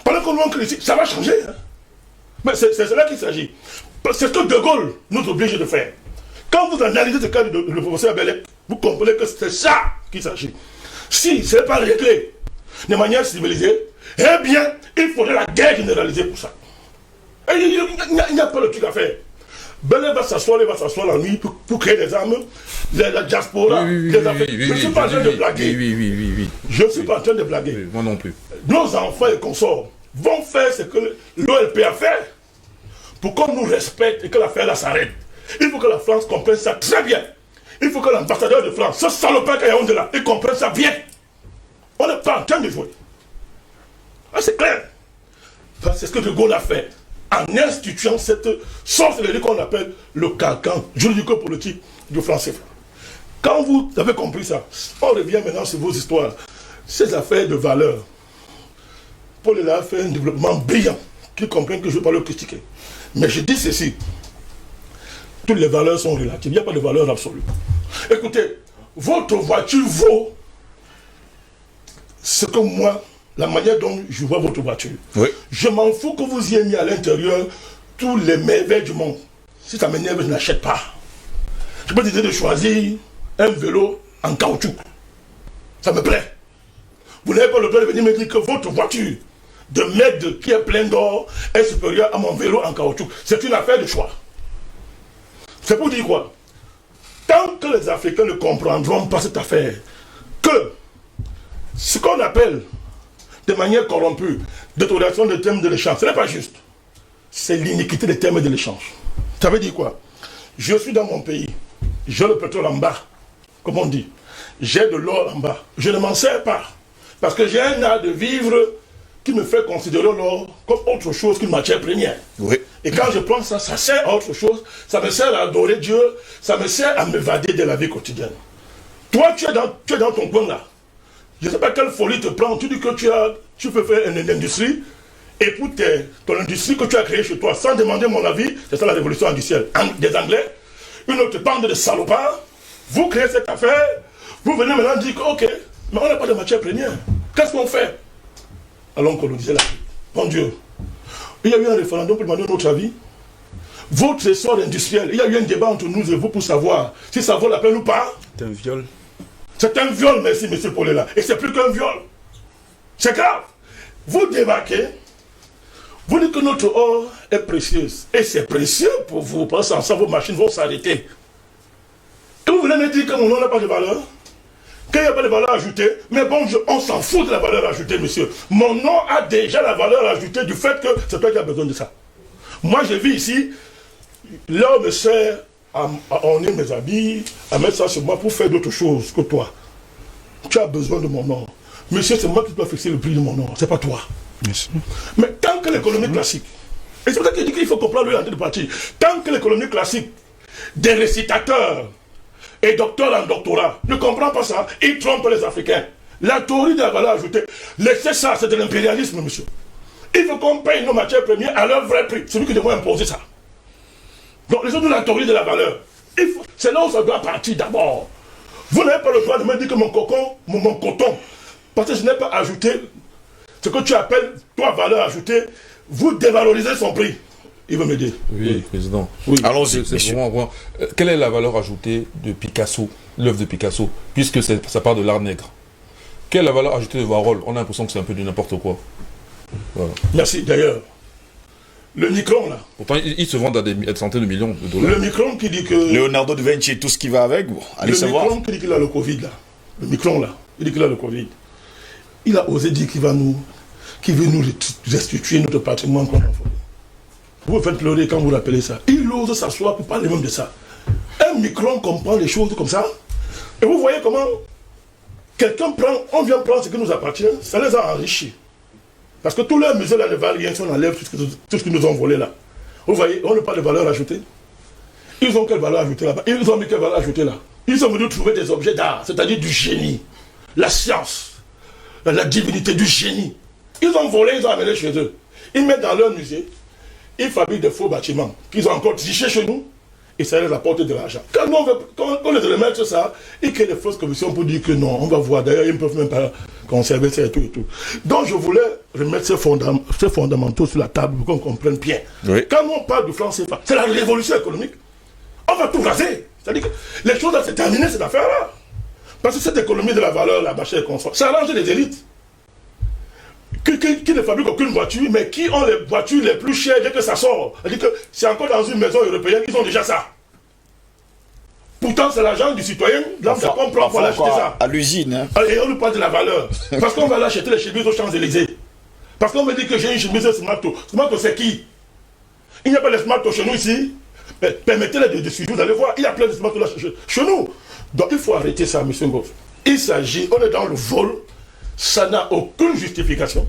Pendant qu'on nous en ici, ça va changer. Hein? Mais c'est cela qu'il s'agit. C'est ce que De Gaulle nous oblige de faire. Quand vous analysez ce cas de le professeur Bellet, vous comprenez que c'est ça qu'il s'agit. Si ce n'est pas réglé de manière civilisée, eh bien, il faudrait la guerre généralisée pour ça. Et il n'y a pas de truc à faire. Bellet va s'asseoir la nuit pour créer des armes. la diaspora, les Africains. Je ne suis pas en train de blaguer. Oui. Je ne suis pas en train de blaguer. Oui, moi non plus. Nos enfants et consorts vont faire ce que l'OLP a fait pour qu'on nous respecte et que l'affaire là s'arrête. Il faut que la France comprenne ça très bien. Il faut que l'ambassadeur de France, ce salopard qui est en là, il comprenne ça bien. On n'est pas en train de jouer. Ah, c'est clair. C'est ce que De Gaulle a fait en instituant cette sorcellerie qu'on appelle le carcan juridico-politique du franc CFA. Quand vous avez compris ça, on revient maintenant sur vos histoires, ces affaires de valeur. Paul a fait un développement brillant, qui comprennent que je ne veux pas le critiquer. Mais je dis ceci, toutes les valeurs sont relatives, il n'y a pas de valeur absolue. Écoutez, votre voiture vaut ce que moi, la manière dont je vois votre voiture. Oui. Je m'en fous que vous y ayez mis à l'intérieur tous les merveilles du monde. Si ça m'énerve, je n'achète pas. Je peux décider de choisir un vélo en caoutchouc. Ça me plaît. Vous n'avez pas le droit de venir me dire que votre voiture de mètre qui est plein d'or est supérieure à mon vélo en caoutchouc. C'est une affaire de choix. C'est pour dire quoi? Tant que les Africains ne comprendront pas cette affaire, que ce qu'on appelle de manière corrompue d'autorisation des termes de l'échange, ce n'est pas juste. C'est l'iniquité des termes de l'échange. Ça veut dire quoi? Je suis dans mon pays, j'ai le pétrole en bas, comme on dit. J'ai de l'or en bas. Je ne m'en sers pas. Parce que j'ai un art de vivre qui me fait considérer l'or comme autre chose qu'une matière première. Oui. Et quand je prends ça, ça sert à autre chose. Ça me sert à adorer Dieu. Ça me sert à m'évader de la vie quotidienne. Toi, tu es dans ton coin là. Je ne sais pas quelle folie te prend. Tu dis que tu peux faire une industrie. Et pour ton industrie que tu as créée chez toi, sans demander mon avis, c'est ça la révolution industrielle des Anglais. Une autre bande de salopards. Vous créez cette affaire. Vous venez maintenant dire que, ok, mais on n'a pas de matière première. Qu'est-ce qu'on fait? Allons coloniser la vie. Mon Dieu. Il y a eu un référendum pour demander notre avis. Votre essor industriel, il y a eu un débat entre nous et vous pour savoir si ça vaut la peine ou pas. C'est un viol. C'est un viol, merci, monsieur Paulela. Et c'est plus qu'un viol. C'est grave. Vous débarquez, vous dites que notre or est précieux. Et c'est précieux pour vous, parce que sans vos machines vont s'arrêter. Et vous venez me dire que mon nom n'a pas de valeur, qu'il n'y a pas de valeur ajoutée, mais bon, on s'en fout de la valeur ajoutée, monsieur. Mon nom a déjà la valeur ajoutée du fait que c'est toi qui as besoin de ça. Moi, je vis ici, l'homme me sert à orner mes habits, à mettre ça sur moi pour faire d'autres choses que toi. Tu as besoin de mon nom. Monsieur, c'est moi qui dois fixer le prix de mon nom, c'est pas toi. Yes. Mais tant que l'économie classique, et c'est pour ça qu'il dit qu'il faut comprendre l'entrée de partie, tant que l'économie classique des récitateurs et docteurs en doctorat ne comprend pas ça, ils trompent les Africains. La théorie de la valeur ajoutée, laissez ça, c'est de l'impérialisme, monsieur. Il faut qu'on paye nos matières premières à leur vrai prix, celui qui devrait imposer ça. Donc, laissez-nous la théorie de la valeur. C'est là où ça doit partir d'abord. Vous n'avez pas le droit de me dire que mon coton, parce que je n'ai pas ajouté ce que tu appelles, toi, valeur ajoutée, vous dévalorisez son prix. Il veut m'aider. Oui, président. Oui. Allons-y. Quelle est la valeur ajoutée de Picasso, l'œuvre de Picasso, puisque ça part de l'art nègre? Quelle est la valeur ajoutée de Warhol? On a l'impression que c'est un peu du n'importe quoi. Voilà. Merci. D'ailleurs, le Micron, là. Pourtant, ils se vendent à des centaines de millions de dollars. Le Micron qui dit que... Leonardo da Vinci et tout ce qui va avec, bon, allez savoir. Le Micron qui dit qu'il a le Covid, là. Le Micron, là. Il dit qu'il a le Covid. Il a osé dire qu'il veut nous restituer notre patrimoine qu'on a volé. Vous me faites pleurer quand vous rappelez ça. Il ose s'asseoir pour parler même de ça. Un Micron comprend les choses comme ça. Et vous voyez comment on vient prendre ce qui nous appartient, ça les a enrichis. Parce que tous leurs musées là ne valent rien si on enlève tout ce qu'ils nous ont volé là. Vous voyez, on n'a pas de valeur ajoutée. Ils ont quelle valeur ajoutée là-bas? Ils ont mis quelle valeur ajoutée là? Ils ont venu trouver des objets d'art, c'est-à-dire du génie, la science, la divinité du génie. Ils ont volé, ils ont amené chez eux. Ils mettent dans leur musée, ils fabriquent des faux bâtiments qu'ils ont encore trichés chez nous et ça les apporte de l'argent. Quand on les remettre ça, ils créent des fausses commissions pour dire que non, on va voir. D'ailleurs, ils ne peuvent même pas conserver ça et tout et tout. Donc je voulais remettre ces fondamentaux sur la table pour qu'on comprenne bien. Oui. Quand on parle du franc CFA, c'est la révolution économique. On va tout raser. C'est-à-dire que les choses là, c'est terminé cette affaire-là. Parce que cette économie de la valeur, la machin et consort, ça arrange les élites. Qui ne fabriquent aucune voiture, mais qui ont les voitures les plus chères dès que ça sort. C'est-à-dire que c'est encore dans une maison européenne, ils ont déjà ça. Pourtant, c'est l'argent du citoyen, là, on prend pour l'acheter ça. À l'usine. Hein. Et on nous parle de la valeur. Parce qu'on va aller acheter les chemises aux Champs-Élysées. Parce qu'on me dit que j'ai une chemise Smarto. Smarto, c'est qui? Il n'y a pas de Smarto chez nous ici. Mais permettez-les de suivre, vous allez voir, il y a plein de Smarto là chez nous. Donc il faut arrêter ça, M. Ngoff. Il s'agit, on est dans le vol, ça n'a aucune justification.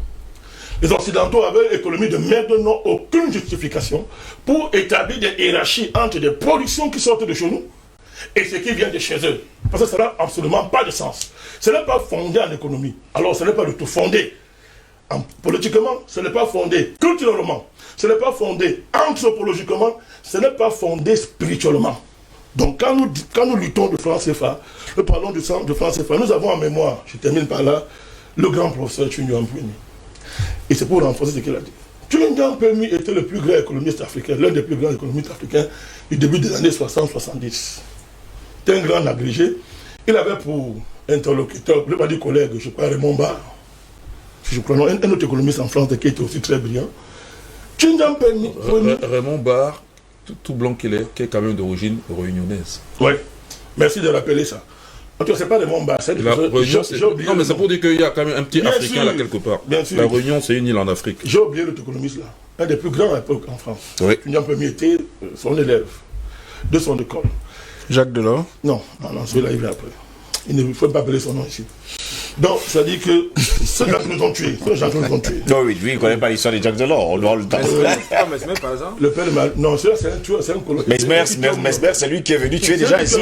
Les Occidentaux avec l'économie de merde n'ont aucune justification pour établir des hiérarchies entre des productions qui sortent de chez nous et ce qui vient de chez eux. Parce que ça n'a absolument pas de sens. Ce n'est pas fondé en économie. Alors ce n'est pas du tout fondé. Politiquement, ce n'est pas fondé culturellement. Ce n'est pas fondé anthropologiquement. Ce n'est pas fondé spirituellement. Donc quand nous luttons de franc CFA, nous parlons de franc CFA, nous avons en mémoire, je termine par là, le grand professeur Tchundian Mpumi. Et c'est pour renforcer ce qu'il a dit. Tchundian Mpumi était le plus grand économiste africain, l'un des plus grands économistes africains du début des années 60-70. C'était un grand agrégé. Il avait pour interlocuteur, je ne vais pas dire collègue, je crois Raymond Barre. Je crois, non, un autre économiste en France qui était aussi très brillant. Tchundian Mpumi. Raymond Barre, tout blanc qu'il est, qui est quand même d'origine réunionnaise. Oui, merci de rappeler ça. En tout cas, ce n'est pas Raymond Barre, c'est non, mais c'est pour dire qu'il y a quand même un petit bien Africain sûr, là quelque part. Bien sûr. La Réunion, c'est une île en Afrique. J'ai oublié l'autre économiste là, un des plus grands à l'époque en France. Oui. Tchundian Mpumi était son élève de son école. Jacques Delors? Non, celui-là il vient après. Il ne faut pas appeler son nom ici. Donc, ça dit que ceux gens qui nous ont tués, Non, oui, lui, il ne connaît pas l'histoire de Jacques Delors, on doit le temps. Mesmer, par exemple. Le père de non, celui-là, c'est un tueur, c'est un colon. Mesmer, c'est lui qui est venu tuer déjà ici.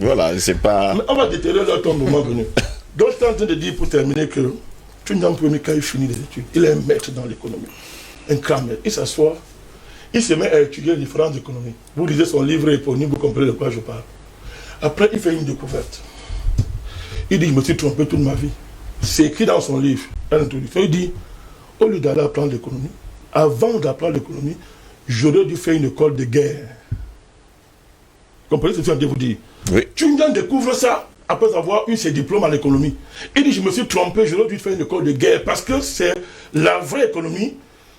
Voilà, c'est pas... Mais on va déterrer leur temps moment venu. Donc, je suis en train de dire pour terminer que Tchundian Mpumi, quand il finit les études, il est un maître dans l'économie. Un grand maître. Il s'assoit, il se met à étudier les différentes économies. Vous lisez son livre éponyme, vous comprenez de quoi je parle. Après, il fait une découverte. Il dit, je me suis trompé toute ma vie. C'est écrit dans son livre, dans l'introduction. Il dit, au lieu d'aller apprendre l'économie, avant d'apprendre l'économie, j'aurais dû faire une école de guerre. Vous comprenez ce que je viens de vous dire? Oui. Tchundian découvre ça après avoir eu ses diplômes en économie. Il dit, je me suis trompé, j'aurais dû faire une école de guerre parce que c'est la vraie économie.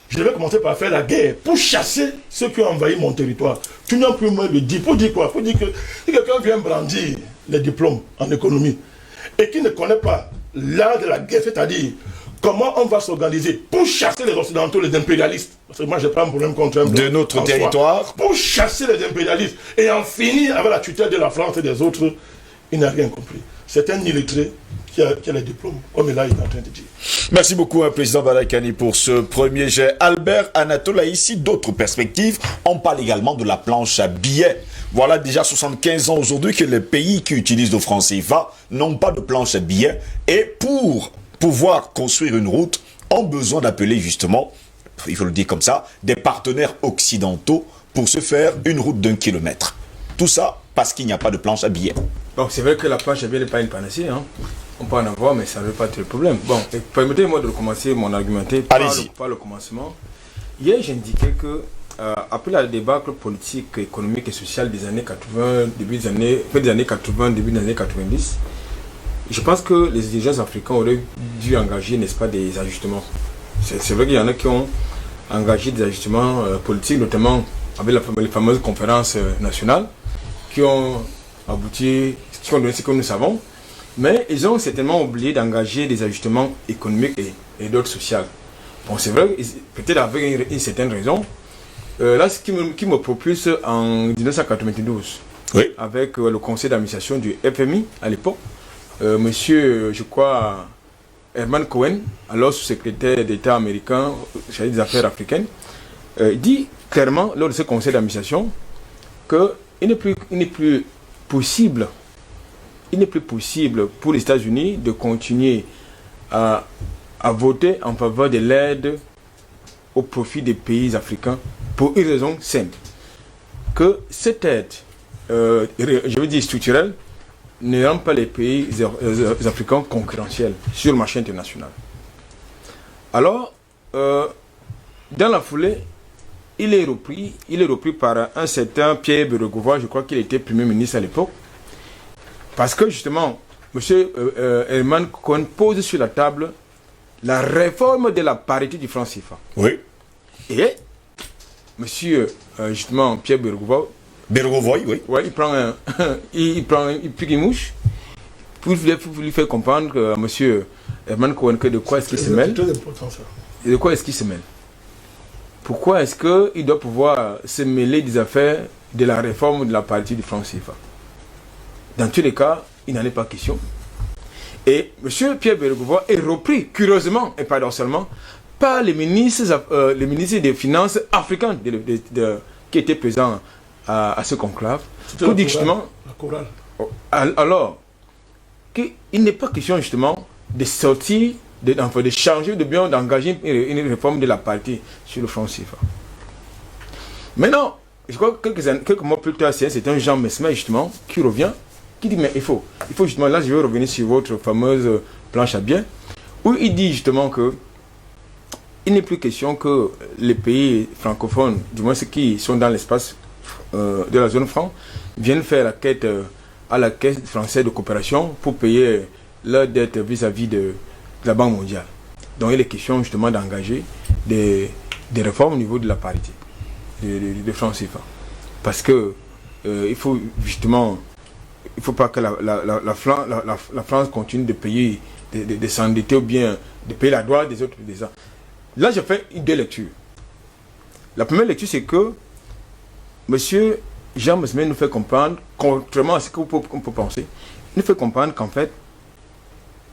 Je devais commencer par faire la guerre pour chasser ceux qui ont envahi mon territoire. Tchundian Mpumi le dit. Pour dire quoi? Pour dire que si quelqu'un vient brandir les diplômes en économie et qui ne connaît pas l'art de la guerre, c'est-à-dire comment on va s'organiser pour chasser les Occidentaux, les impérialistes, parce que moi je n'ai pas un problème contre un blanc de notre territoire, pour chasser les impérialistes et en finir avec la tutelle de la France et des autres, il n'a rien compris. C'est un illettré qui a les diplômes, comme là il est en train de dire. Merci beaucoup, Président Balakani, pour ce premier jet. Albert Anatole a ici d'autres perspectives. On parle également de la planche à billets. Voilà déjà 75 ans aujourd'hui que les pays qui utilisent le franc CFA n'ont pas de planche à billets. Et pour pouvoir construire une route, ont besoin d'appeler justement, il faut le dire comme ça, des partenaires occidentaux pour se faire une route d'1 kilomètre. Tout ça parce qu'il n'y a pas de planche à billets. Bon, c'est vrai que la planche à billets n'est pas une panacée, hein. On peut en avoir, mais ça ne veut pas être le problème. Bon, permettez-moi de commencer mon argumentaire par le commencement. Hier, j'indiquais que, après la débâcle politique, économique et sociale des années 80, début des années 80, début des années 90, je pense que les dirigeants africains auraient dû engager, n'est-ce pas, des ajustements. C'est vrai qu'il y en a qui ont engagé des ajustements politiques, notamment avec les fameuses conférences nationales, qui ont abouti, qui ont donné ce que nous savons. Mais ils ont certainement oublié d'engager des ajustements économiques et d'autres sociaux. Bon, c'est vrai, peut-être avec une certaine raison. Là, ce qui me propulse en 1992, oui, avec le conseil d'administration du FMI à l'époque, monsieur, je crois, Herman Cohen, alors sous-secrétaire d'État américain chargé des affaires africaines, dit clairement lors de ce conseil d'administration qu'il n'est plus possible pour les États-Unis de continuer à voter en faveur de l'aide au profit des pays africains pour une raison simple. Que cette aide, je veux dire structurelle, ne rend pas les pays africains concurrentiels sur le marché international. Alors, dans la foulée, il est repris par un certain Pierre Bérégovoy, je crois qu'il était Premier ministre à l'époque, parce que justement, M. Herman Cohen pose sur la table la réforme de la parité du franc CFA. Oui. Et M. justement Pierre Bérégovoy Bergovoy, oui. Ouais, il prend il pique une mouche pour lui faire comprendre que monsieur Herman Cohen, que de quoi est-ce qu'il se mêle. C'est très important ça. Et de quoi est-ce qu'il se mêle? Pourquoi est-ce qu'il doit pouvoir se mêler des affaires de la réforme de la partie du franc CFA? Dans tous les cas, il n'en est pas question. Et M. Pierre Bergovoy est repris, curieusement et paradoxalement, par les ministres des Finances africains qui étaient présents à ce conclave. Pour dire justement, la chorale. Alors, qu'il n'est pas question justement de sortir, de changer, d'engager une réforme de la partie sur le franc CFA. Maintenant, je crois que quelques mois plus tard, c'est un Jean Messmer justement qui revient, qui dit mais il faut justement, là je vais revenir sur votre fameuse planche à billets, où il dit justement que il n'est plus question que les pays francophones, du moins ceux qui sont dans l'espace de la zone franc, viennent faire la quête à la Caisse française de coopération pour payer leur dette vis-à-vis de la Banque mondiale. Donc il est question justement d'engager des réformes au niveau de la parité de franc CFA. Parce que il faut justement, il ne faut pas que la France continue de payer, de s'endetter ou bien de payer la droite des autres paysans. Là, j'ai fait deux lectures. La première lecture, c'est que M. Jean Messmer nous fait comprendre, contrairement à ce qu'on peut penser, nous fait comprendre qu'en fait,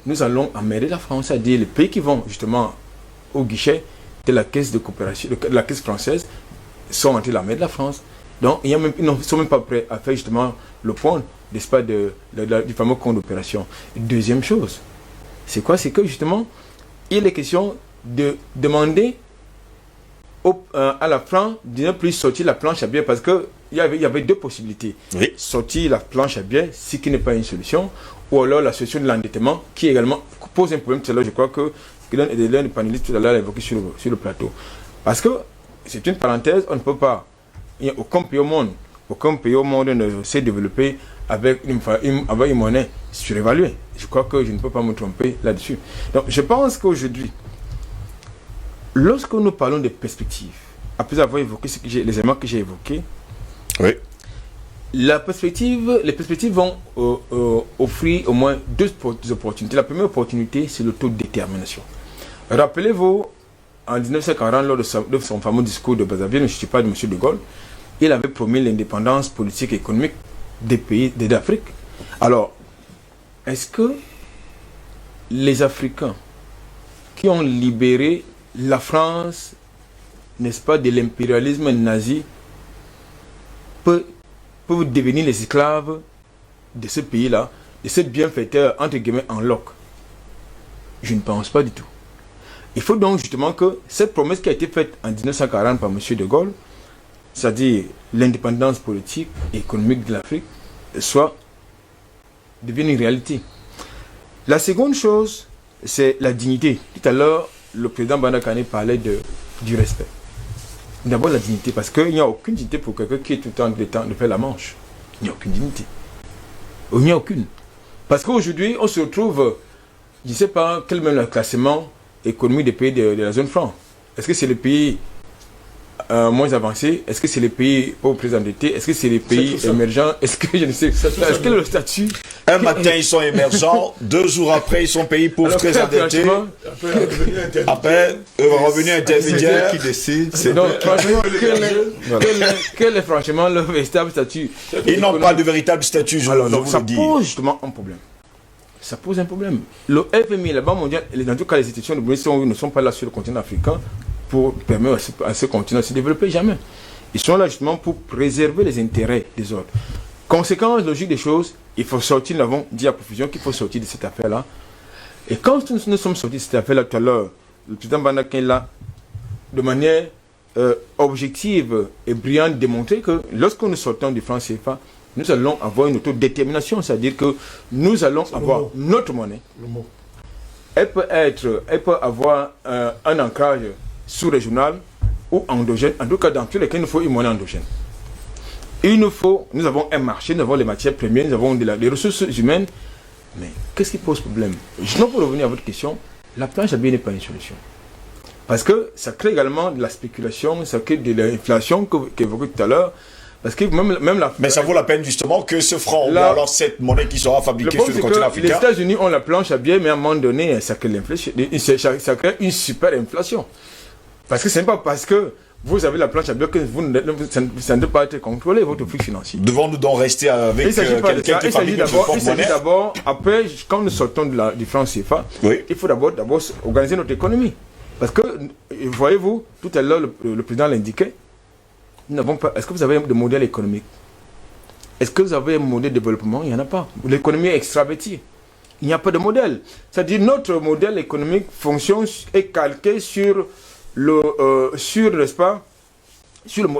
nous allons emmerder la France, c'est-à-dire les pays qui vont justement au guichet de la caisse de coopération, de la caisse française, sont entre la main de la France. Donc, ils ne sont même pas prêts à faire justement le point, n'est-ce pas, du fameux compte d'opération. Deuxième chose, c'est quoi? C'est que justement, il est question de demander à la France de ne plus sortir la planche à billets, parce qu'il y avait deux possibilités. Oui. Sortir la planche à billets, ce qui n'est pas une solution, ou alors la solution de l'endettement, qui également pose un problème. Tout à l'heure, je crois que l'un des panélistes tout à l'heure l'a évoqué sur le plateau. Parce que c'est une parenthèse, on ne peut pas, il n'y a aucun pays au monde ne s'est développé avec une monnaie surévaluée. Je crois que je ne peux pas me tromper là-dessus. Donc je pense qu'aujourd'hui, lorsque nous parlons de perspectives, après avoir évoqué les éléments que j'ai évoqués, oui, les perspectives vont offrir au moins deux opportunités. La première opportunité, c'est l'autodétermination. Rappelez-vous, en 1940, lors de son fameux discours de Brazzaville, je ne suis pas de M. de Gaulle, il avait promis l'indépendance politique et économique des pays d'Afrique. Alors, est-ce que les Africains qui ont libéré la France, n'est-ce pas, de l'impérialisme nazi, peuvent devenir les esclaves de ce pays-là, de ce bienfaiteur, entre guillemets, en loc? Je ne pense pas du tout. Il faut donc justement que cette promesse qui a été faite en 1940 par M. de Gaulle, c'est-à-dire l'indépendance politique et économique de l'Afrique, devienne une réalité. La seconde chose, c'est la dignité. Tout à l'heure, le président Bandakane parlait du respect. D'abord la dignité, parce qu'il n'y a aucune dignité pour quelqu'un qui est tout le temps de faire la manche. Il n'y a aucune dignité. Il n'y a aucune. Parce qu'aujourd'hui, on se retrouve, je ne sais pas quel même le classement économique des pays de la zone franc. Est-ce que c'est les pays moins avancés? Est-ce que c'est les pays pauvres très endettés? Est-ce que c'est les pays émergents? Est-ce que je ne sais pas? Est-ce que le statut... Un matin, ils sont émergents, 2 jours après, ils sont pays pauvres très endettés. Après, revenu intermédiaire qui décide. Donc, franchement, quel est franchement le véritable statut? Ils n'ont pas de véritable statut, je vous ça le dis. pose justement un problème. Ça pose un problème. Le FMI, la Banque mondiale, et dans tout cas les institutions de Bruxelles ne sont pas là sur le continent africain pour permettre à ce continent de se développer, jamais. Ils sont là justement pour préserver les intérêts des autres. Conséquence logique des choses, il faut sortir, nous avons dit à profusion qu'il faut sortir de cette affaire-là. Et quand nous sommes sortis de cette affaire-là tout à l'heure, le président Bandakane l'a, de manière objective et brillante, démontré que lorsque nous sortons du franc CFA, nous allons avoir une autodétermination, c'est-à-dire que nous allons avoir notre monnaie. Elle peut avoir un ancrage sous-régional ou endogène. En tout cas, dans tous les cas, il nous faut une monnaie endogène. Nous avons un marché, nous avons les matières premières, nous avons des ressources humaines. Mais qu'est-ce qui pose problème? Sinon, pour revenir à votre question, la planche à billets n'est pas une solution. Parce que ça crée également de la spéculation, ça crée de l'inflation qu'évoquait tout à l'heure. Parce que même la... Mais ça vaut la peine justement que ce franc, ou alors cette monnaie qui sera fabriquée sur le continent africain. Les États-Unis ont la planche à billets, mais à un moment donné, ça crée l'inflation. Ça crée une super inflation. Parce que ce n'est pas parce que vous avez la planche à billets que ça ne doit pas être contrôlé, votre flux financier. Devons-nous donc rester avec quelqu'un qui fabrique notre porte-monnaie? Il s'agit d'abord, après, quand nous sortons du franc CFA, il faut d'abord organiser notre économie. Parce que, voyez-vous, tout à l'heure, le président l'indiquait, nous n'avons pas. Est-ce que vous avez un modèle économique? Est-ce que vous avez un modèle de développement? Il n'y en a pas. L'économie est extravertie. Il n'y a pas de modèle. C'est-à-dire notre modèle économique fonctionne est calqué sur n'est-ce pas,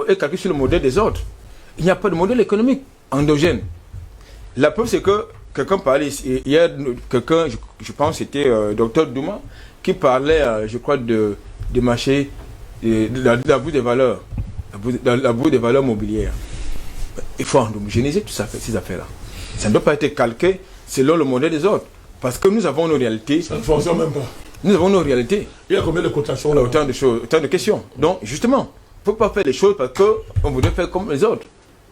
est calqué sur le modèle des autres. Il n'y a pas de modèle économique endogène. La preuve, c'est que quelqu'un parlait hier, quelqu'un, je pense, c'était Dr Douma, qui parlait, je crois, de marché, de la bourse des valeurs. La bourse des valeurs mobilières. Il faut homogénéiser toutes ces affaires-là. Ça ne doit pas être calqué selon le modèle des autres. Parce que nous avons nos réalités. Ça ne fonctionne même pas. Nous avons nos réalités. Il y a combien de cotations là? Autant de choses, autant de questions. Donc, justement, il ne faut pas faire les choses parce qu'on voudrait faire comme les autres.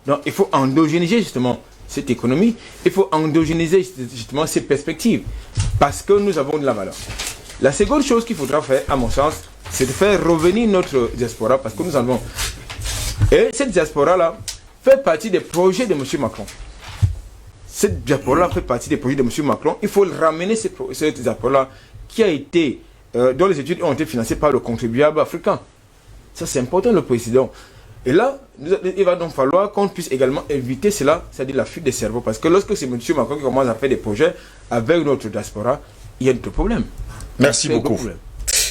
Donc, il faut endogénéiser justement cette économie. Il faut endogénéiser justement ces perspectives. Parce que nous avons de la valeur. La seconde chose qu'il faudra faire, à mon sens, c'est de faire revenir notre diaspora. Parce que nous avons... Et cette diaspora-là fait partie des projets de M. Macron. Cette diaspora-là fait partie des projets de M. Macron. Il faut ramener cette diaspora-là qui a été, dont les études ont été financées par le contribuable africain. Ça, c'est important, le président. Et là, il va donc falloir qu'on puisse également éviter cela, c'est-à-dire la fuite des cerveaux. Parce que lorsque c'est M. Macron qui commence à faire des projets avec notre diaspora, il y a d'autres problèmes. Merci beaucoup.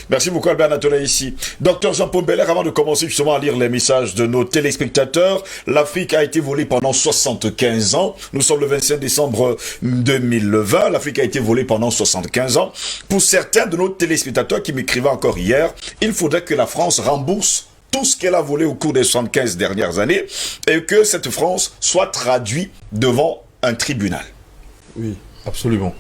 Merci beaucoup Albert Natola ici. Docteur Jean-Paul Belair, avant de commencer justement à lire les messages de nos téléspectateurs, l'Afrique a été volée pendant 75 ans. Nous sommes le 25 décembre 2020. L'Afrique a été volée pendant 75 ans. Pour certains de nos téléspectateurs qui m'écrivaient encore hier, il faudrait que la France rembourse tout ce qu'elle a volé au cours des 75 dernières années et que cette France soit traduite devant un tribunal. Oui, absolument.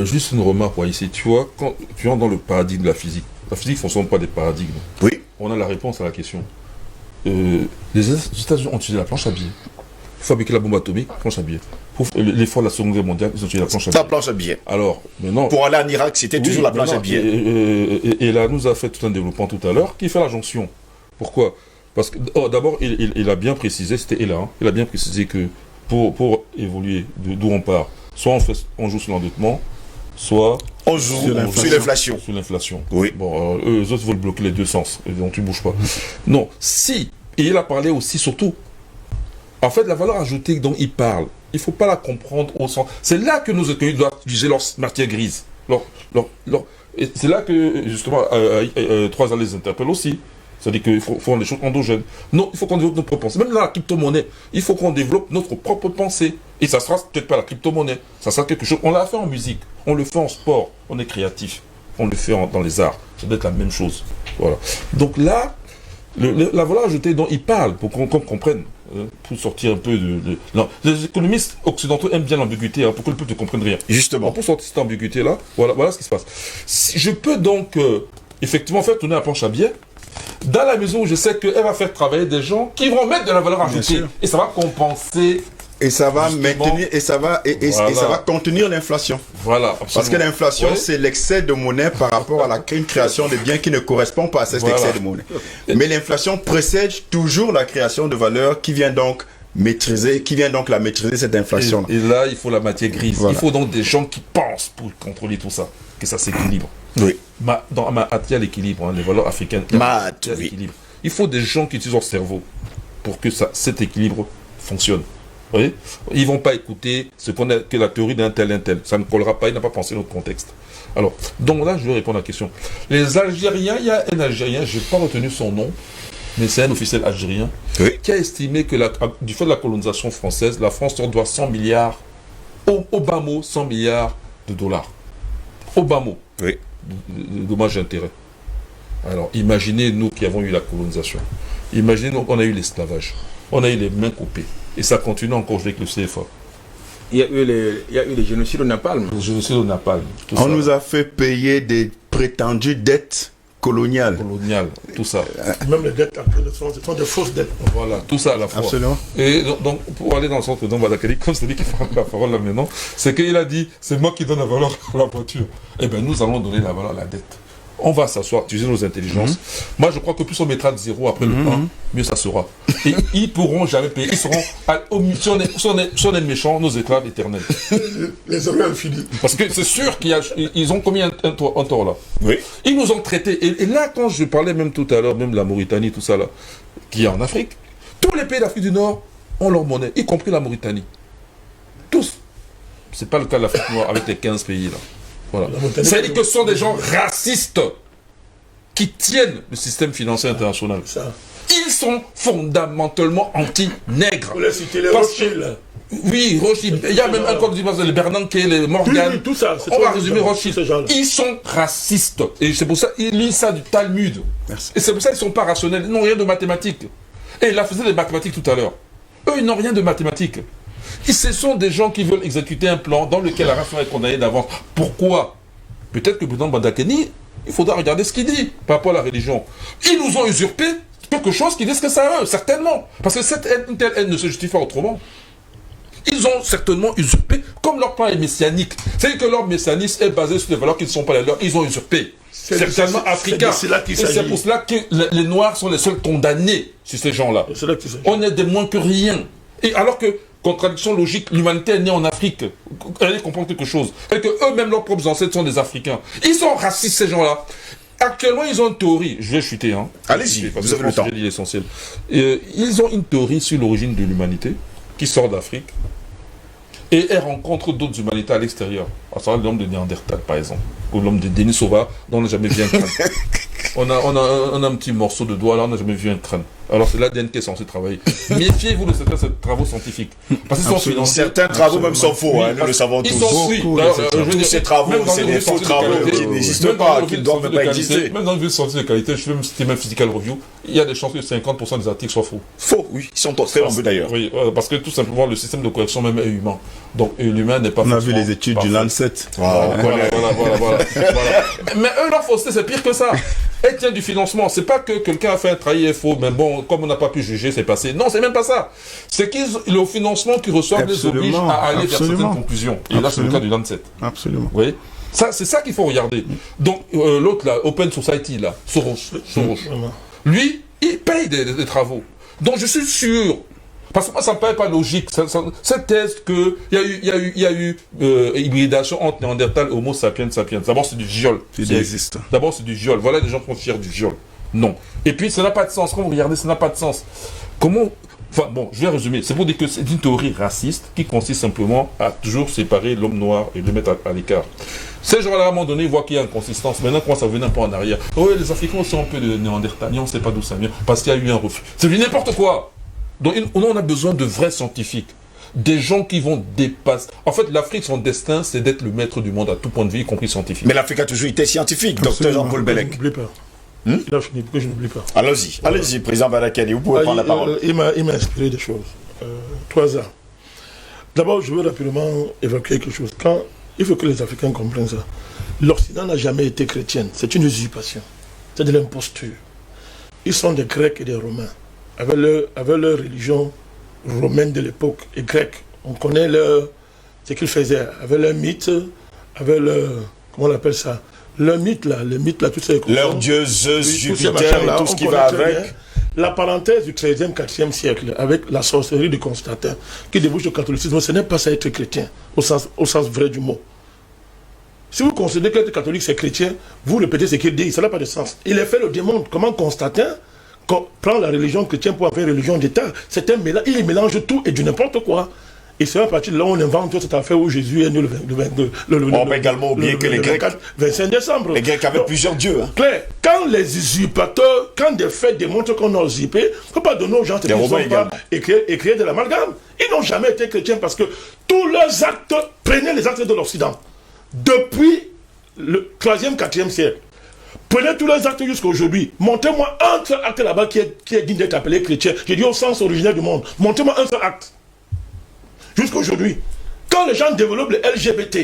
Juste une remarque pour ici. Tu vois, quand tu entres dans le paradigme de la physique ne fonctionne pas des paradigmes. Oui. On a la réponse à la question. Les États-Unis ont utilisé la planche à billets. Pour fabriquer la bombe atomique, planche à billets. Pour l'effort de la Seconde Guerre mondiale, ils ont utilisé la planche à billets. La planche à billets. Alors, maintenant... Pour aller en Irak, c'était toujours la planche à billets. Et là, nous a fait tout un développement tout à l'heure qui fait la jonction. Pourquoi? Parce que, d'abord, il a bien précisé, c'était Ella, il a bien précisé que pour évoluer d'où on part, soit on joue sur l'endettement, soit on joue sur l'inflation. Sur l'inflation. Oui. Bon, eux autres veulent bloquer les deux sens, donc tu ne bouges pas. Non, si, et il a parlé aussi, surtout, en fait, la valeur ajoutée dont il parle, il ne faut pas la comprendre au sens... C'est là que nos économies doivent utiliser leur matière grise. Et c'est là que, justement, Trois les interpelle aussi. C'est-à-dire qu'il faut faire des choses endogènes. Non, il faut qu'on développe notre propre pensée. Même dans la crypto-monnaie, il faut qu'on développe notre propre pensée. Et ça sera peut-être pas la crypto-monnaie. Ça sera quelque chose. On l'a fait en musique, on le fait en sport, on est créatif. On le fait dans les arts. Ça doit être la même chose. Voilà. Donc là, la valeur ajoutée dont il parle, pour qu'on comprenne, pour sortir un peu Non, les économistes occidentaux aiment bien l'ambiguïté, pour que le peuple ne comprenne rien. Justement. Pour sortir cette ambiguïté-là, voilà ce qui se passe. Si je peux donc, effectivement, faire tourner la planche à billets, dans la mesure où je sais qu'elle va faire travailler des gens qui vont mettre de la valeur ajoutée. Et ça va compenser. Et ça va maintenir, et ça va contenir l'inflation. Voilà, absolument. Parce que l'inflation, c'est l'excès de monnaie par rapport à une création de biens qui ne correspond pas à cet excès de monnaie. Mais l'inflation précède toujours la création de valeur qui vient donc maîtriser cette inflation. Et là, il faut la matière grise. Voilà. Il faut donc des gens qui pensent pour contrôler tout ça, que ça s'équilibre. Oui. Dans Maat, il y a l'équilibre, les valeurs africaines. Maat, oui. Il faut des gens qui utilisent leur cerveau pour que cet équilibre fonctionne. Vous voyez? Ils ne vont pas écouter que la théorie d'un tel. Ça ne collera pas, il n'a pas pensé notre contexte. Alors, donc là, je vais répondre à la question. Les Algériens, il y a un Algérien, je n'ai pas retenu son nom, mais c'est un officiel algérien, qui a estimé que du fait de la colonisation française, la France doit 100 milliards, au bas mot, 100 milliards de dollars. Au bas mot. Oui. De dommages et intérêts. Alors, imaginez nous qui avons eu la colonisation. Imaginez nous qu'on a eu l'esclavage. On a eu les mains coupées. Et ça continue encore avec le CFA. Il y a eu les génocides au Napalm. Les génocides au Napalm. On nous a fait payer des prétendues dettes colonial. Tout ça. Même les dettes actuelles ce sont des fausses dettes. Voilà, tout ça à la fois. Absolument. Et donc, pour aller dans le centre de Badakali, comme c'est lui qui prend la parole là maintenant, c'est qu'il a dit, c'est moi qui donne la valeur à la voiture. Eh bien, nous allons donner la valeur à la dette. On va s'asseoir, utiliser nos intelligences. Moi, je crois que plus on mettra de 0 après le 1, mieux ça sera. Et ils pourront jamais payer. Ils seront, si on est méchants, nos éclats éternels. Les hommes infinis. Parce que c'est sûr qu'ils ont commis un tort là. Oui. Ils nous ont traités. Et là, quand je parlais même tout à l'heure, même la Mauritanie, tout ça là, qui est en Afrique, tous les pays d'Afrique du Nord ont leur monnaie, y compris la Mauritanie. Tous. C'est pas le cas de l'Afrique noire avec les 15 pays là. Voilà. C'est-à-dire que ce sont des gens racistes qui tiennent le système financier international. Ça. Ils sont fondamentalement anti-nègres. Vous les citez, les Rothschild. Oui, Rothschild. Il y a même un code du les Bernanke, les Morgan. Oui, tout ça. On va résumer Rothschild. Ils sont racistes. Et c'est pour ça qu'ils lisent ça du Talmud. Merci. Et c'est pour ça qu'ils ne sont pas rationnels. Ils n'ont rien de mathématiques. Et il a fait des mathématiques tout à l'heure. Eux, ils n'ont rien de mathématiques. Et ce sont des gens qui veulent exécuter un plan dans lequel la nation est condamnée d'avance. Pourquoi? Peut-être que le président Badakeni, il faudra regarder ce qu'il dit par rapport à la religion. Ils nous ont usurpé quelque chose qui disent que ça eux, certainement. Parce que une telle haine ne se justifie pas autrement. Ils ont certainement usurpé, comme leur plan est messianique. C'est-à-dire que leur messianisme est basé sur des valeurs qui ne sont pas les leurs. Ils ont usurpé. Certainement africains. Et c'est pour cela que les Noirs sont les seuls condamnés sur ces gens-là. On est des moins que rien. Et alors que, contradiction logique, l'humanité est née en Afrique. Allez comprendre quelque chose. Et que eux-mêmes, leurs propres ancêtres sont des Africains. Ils sont racistes, ces gens-là. Actuellement, ils ont une théorie. Je vais chuter, hein. Allez-y, vous avez le temps. J'ai dit l'essentiel. Ils ont une théorie sur l'origine de l'humanité qui sort d'Afrique et elle rencontre d'autres humanités à l'extérieur. À savoir l'homme de Néandertal, par exemple, ou l'homme de Denisova, dont on n'a jamais vu un crâne. on a un petit morceau de doigt là, on n'a jamais vu un crâne. Alors c'est l'ADN qui est censé travailler. Méfiez-vous de certains travaux scientifiques. Parce qu'ils sont financés. Certains travaux même sont faux, Oui, hein, nous le savons tous. Ils sont Tous ces travaux, c'est des faux travaux qui n'existent pas, qui ne doivent même pas exister. Même dans une ville scientifique de qualité, je fais même citer même Physical Review, il y a des chances que 50% des articles soient faux. Faux, oui, ils sont très nombreux d'ailleurs. Oui, parce que tout simplement le système de correction même est humain. Donc l'humain n'est pas. On a vu les études du Lancet. Voilà. Mais eux, leur fausseté, c'est pire que ça. Elle tient du financement. C'est pas que quelqu'un a fait un travail faux, mais bon, comme on n'a pas pu juger, c'est passé. Non, c'est même pas ça. C'est que le financement qu'ils reçoivent les oblige à aller vers certaines conclusions. Et là, c'est le cas du Lancet. Absolument. Vous voyez? Ça, c'est ça qu'il faut regarder. Donc, l'autre là, Open Society, là, Soros. Lui, il paye des travaux. Donc, je suis sûr. Parce que moi, ça ne me paraît pas logique. Cette thèse qu'il y a eu hybridation entre Néandertal et Homo sapiens sapiens. D'abord, c'est du viol. D'abord, c'est du viol. Voilà des gens qui sont fiers du viol. Non. Et puis, ça n'a pas de sens. Quand vous regardez, ça n'a pas de sens. Comment... Enfin, bon, je vais résumer. C'est pour dire que c'est une théorie raciste qui consiste simplement à toujours séparer l'homme noir et le mettre à l'écart. Ces gens-là, à un moment donné, ils voient qu'il y a une consistance. Maintenant, comment ça venait un peu en arrière. Oh, les Africains aussi ont un peu de Néandertaliens, on ne sait pas d'où ça vient. Parce qu'il y a eu un refus. C'est du n'importe quoi. Donc on a besoin de vrais scientifiques, des gens qui vont dépasser. En fait, l'Afrique, son destin, c'est d'être le maître du monde à tout point de vue, y compris scientifique. Mais l'Afrique a toujours été scientifique, docteur Jean-Paul Bellec. Je n'oublie pas. Il a fini, que je n'oublie pas. Allez-y, président Badakeni, vous pouvez prendre la parole. Il m'a inspiré des choses. 3 ans. D'abord, je veux rapidement évacuer quelque chose. Il faut que les Africains comprennent ça. L'Occident n'a jamais été chrétien. C'est une usurpation. C'est de l'imposture. Ils sont des Grecs et des Romains. Avec leur religion romaine de l'époque et grecque, on connaît ce qu'ils faisaient, avec leur mythe, avec leur, comment on appelle ça, leur mythe là, tout ça. Leur dieu Zeus, Jupiter et tout ce qui va avec. Bien. La parenthèse du 13e, 4e siècle, avec la sorcellerie de Constantin, qui débouche au catholicisme, ce n'est pas ça être chrétien, au sens vrai du mot. Si vous considérez que être catholique c'est chrétien, vous répétez ce qu'il dit, ça n'a pas de sens. Il est fait le démontre, comment Constantin prend la religion chrétienne pour en faire une religion d'État. C'est un mélange, il mélange tout et du n'importe quoi. Et c'est à partir de là où on invente cette affaire où Jésus est né on peut également oublier que les Grecs, 25 décembre. Les Grecs avaient plusieurs dieux. Hein. Claire, quand les usurpateurs, quand des faits démontrent qu'on a usurpé, il ne faut pas donner aux gens qui ne sont pas et créer de l'amalgame. Ils n'ont jamais été chrétiens parce que tous leurs actes prenaient les actes de l'Occident. Depuis le 3e, 4e siècle. Prenez tous les actes jusqu'à aujourd'hui. Montrez-moi un seul acte là-bas qui est digne d'être appelé chrétien. Je dis au sens originel du monde. Montrez-moi un seul acte. Jusqu'à aujourd'hui. Quand les gens développent le LGBT,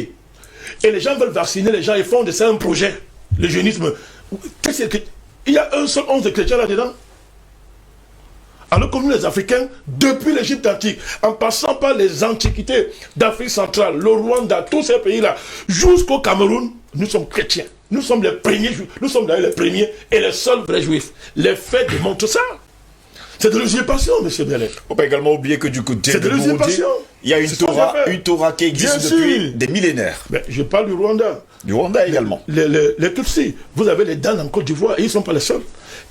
et les gens veulent vacciner les gens, ils font de ça un projet. Le jeunisme. Il y a un seul 11 chrétiens là-dedans. Alors comme nous les Africains, depuis l'Égypte antique, en passant par les antiquités d'Afrique centrale, le Rwanda, tous ces pays-là, jusqu'au Cameroun, nous sommes chrétiens. Nous sommes les premiers juifs. Nous sommes d'ailleurs les premiers et les seuls vrais juifs. Les faits démontrent ça. C'est de l'usurpation, M. Bellet. On peut également oublier que du côté de Burundi, il y a une Torah qui existe depuis des millénaires. Mais je parle du Rwanda. Du Rwanda également. Les Tutsis, vous avez les Dan en Côte d'Ivoire, et ils ne sont pas les seuls,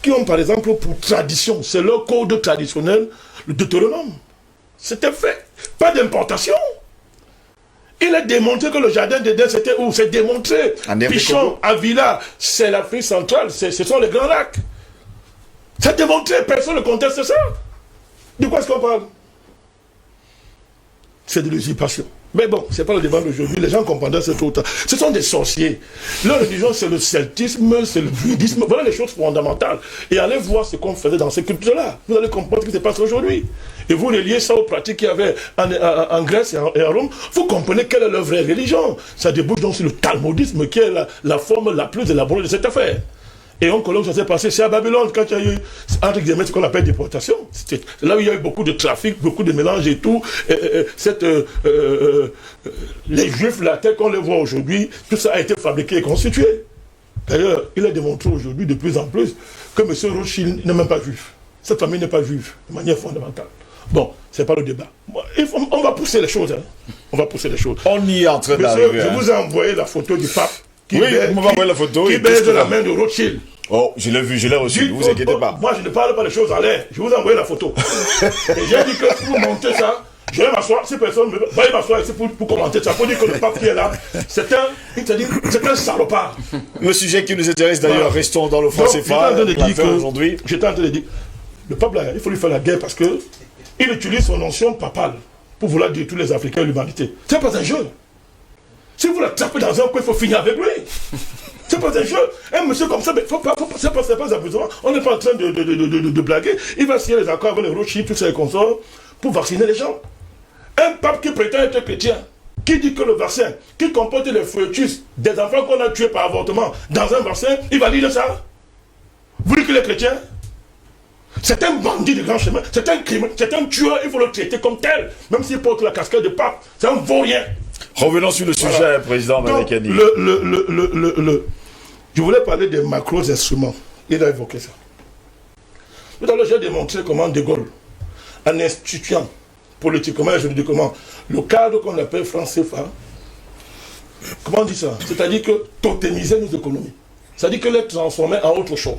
qui ont par exemple pour tradition, c'est leur code traditionnel, le Deutéronome. C'était fait. Pas d'importation. Il est démontré que le jardin d'Éden, c'était où? C'est démontré. Pichon, Avila, c'est l'Afrique centrale, ce sont les grands lacs. C'est démontré, personne ne conteste ça. De quoi est-ce qu'on parle? C'est de l'usurpation. Mais bon, ce n'est pas le débat d'aujourd'hui, les gens comprendront ce tout. Ce sont des sorciers. Leur religion, c'est le celtisme, c'est le bouddhisme. Voilà les choses fondamentales. Et allez voir ce qu'on faisait dans ces cultures-là. Vous allez comprendre ce qui se passe aujourd'hui. Et vous reliez ça aux pratiques qu'il y avait en Grèce et en Rome. Vous comprenez quelle est leur vraie religion. Ça débouche donc sur le talmudisme qui est la forme la plus élaborée de cette affaire. Et on colloque, ça s'est passé, c'est à Babylone, quand il y a eu, entre guillemets, ce qu'on appelle déportation. C'est là où il y a eu beaucoup de trafic, beaucoup de mélanges et tout. Les Juifs, là, tels qu'on les voit aujourd'hui, tout ça a été fabriqué et constitué. D'ailleurs, il est démontré aujourd'hui de plus en plus que M. Rothschild n'est même pas juif. Cette famille n'est pas juive, de manière fondamentale. Bon, c'est pas le débat. On va pousser les choses. Hein. On va pousser les choses. On y est en train d'arriver. Je vous ai envoyé la photo du pape. Qui baise de la main de Rothschild. Oh, je l'ai vu, je l'ai reçu, ne vous inquiétez pas. Moi, je ne parle pas des choses en l'air. Je vous ai envoyé la photo. Et j'ai dit que si vous montez ça, je vais m'asseoir. Si personne ne va m'asseoir ici pour commenter ça, pour dire que le pape qui est là, c'est un salopard. Le sujet qui nous intéresse d'ailleurs, voilà. Restons dans le franc CFA. J'étais en train de dire, le pape là, il faut lui faire la guerre parce que il utilise son notion papale pour vouloir dire tous les Africains et l'humanité. C'est pas un jeu. Si vous l'attrapez dans un coin, il faut finir avec lui. C'est pas un jeu. Un monsieur comme ça, mais c'est pas amusant. On n'est pas en train de blaguer. Il va signer les accords avec les Rothschild, tous ces consorts, pour vacciner les gens. Un pape qui prétend être chrétien, qui dit que le vaccin, qui comporte les foetus des enfants qu'on a tués par avortement dans un vaccin, il va dire ça. Vous dites qu'il est chrétien? C'est un bandit de grand chemin, c'est un criminel, c'est un tueur, il faut le traiter comme tel, même s'il porte la casquette de pape, c'est un vaurien. Revenons sur le sujet, voilà. Président Madekani. Je voulais parler des macro-instruments. Il a évoqué ça. Tout à l'heure, j'ai démontré comment De Gaulle, en instituant politiquement et juridiquement le cadre qu'on appelle franc CFA, comment on dit ça? C'est-à-dire que totémiser nos économies. C'est-à-dire que les transformer en autre chose.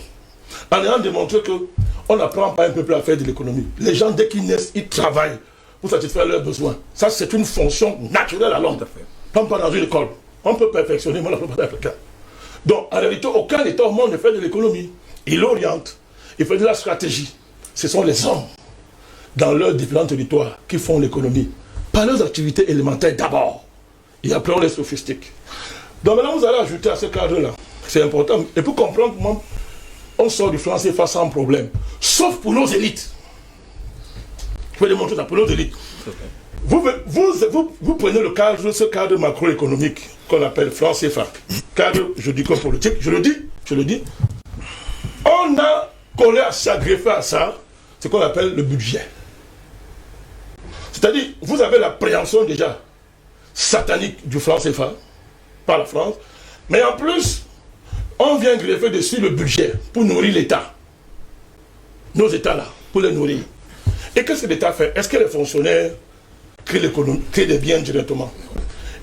En ayant démontré qu'on n'apprend pas un peuple à faire de l'économie. Les gens, dès qu'ils naissent, ils travaillent pour satisfaire leurs besoins. Ça, c'est une fonction naturelle à l'homme. Comme pas dans une école. On peut perfectionner, mais on ne peut pas africain. Donc, en réalité, aucun État au monde ne fait de l'économie. Il oriente, il fait de la stratégie. Ce sont les hommes, dans leurs différents territoires, qui font l'économie. Par leurs activités élémentaires d'abord. Et après, on les sophistique. Donc maintenant, vous allez ajouter à ce cadre-là. C'est important. Et pour comprendre comment on sort du franc CFA sans problème. Sauf pour nos élites. Je vais démontrer ça pour nos élites. Vous prenez le cadre, ce cadre macroéconomique qu'on appelle franc CFA, cadre juridico-politique, je le dis, on a collé à ça, greffé à ça, ce qu'on appelle le budget. C'est-à-dire, vous avez l'appréhension déjà satanique du franc CFA par la France, mais en plus, on vient greffer dessus le budget pour nourrir l'État. Nos États là, pour les nourrir. Et qu'est-ce que l'État fait? Est-ce que les fonctionnaires créent des biens directement?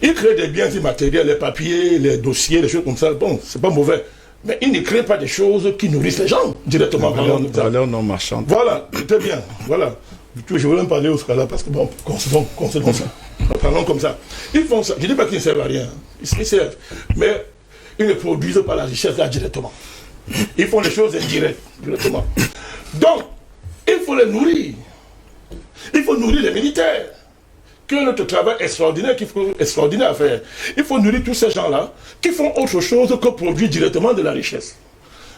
Ils créent des biens immatériels, les papiers, les dossiers, les choses comme ça. Bon, c'est pas mauvais. Mais ils ne créent pas des choses qui nourrissent les gens directement. Valeur non marchande. Voilà, très bien. Voilà. Je voulais en parler au cas-là parce que bon, concernant ça. Parlons comme ça. Ils font ça. Je ne dis pas qu'ils ne servent à rien. Ils servent. Mais ils ne produisent pas la richesse là directement. Ils font les choses indirectes, directement. Donc, il faut les nourrir. Il faut nourrir les militaires. Que notre travail extraordinaire à faire. Il faut nourrir tous ces gens-là qui font autre chose que produire directement de la richesse.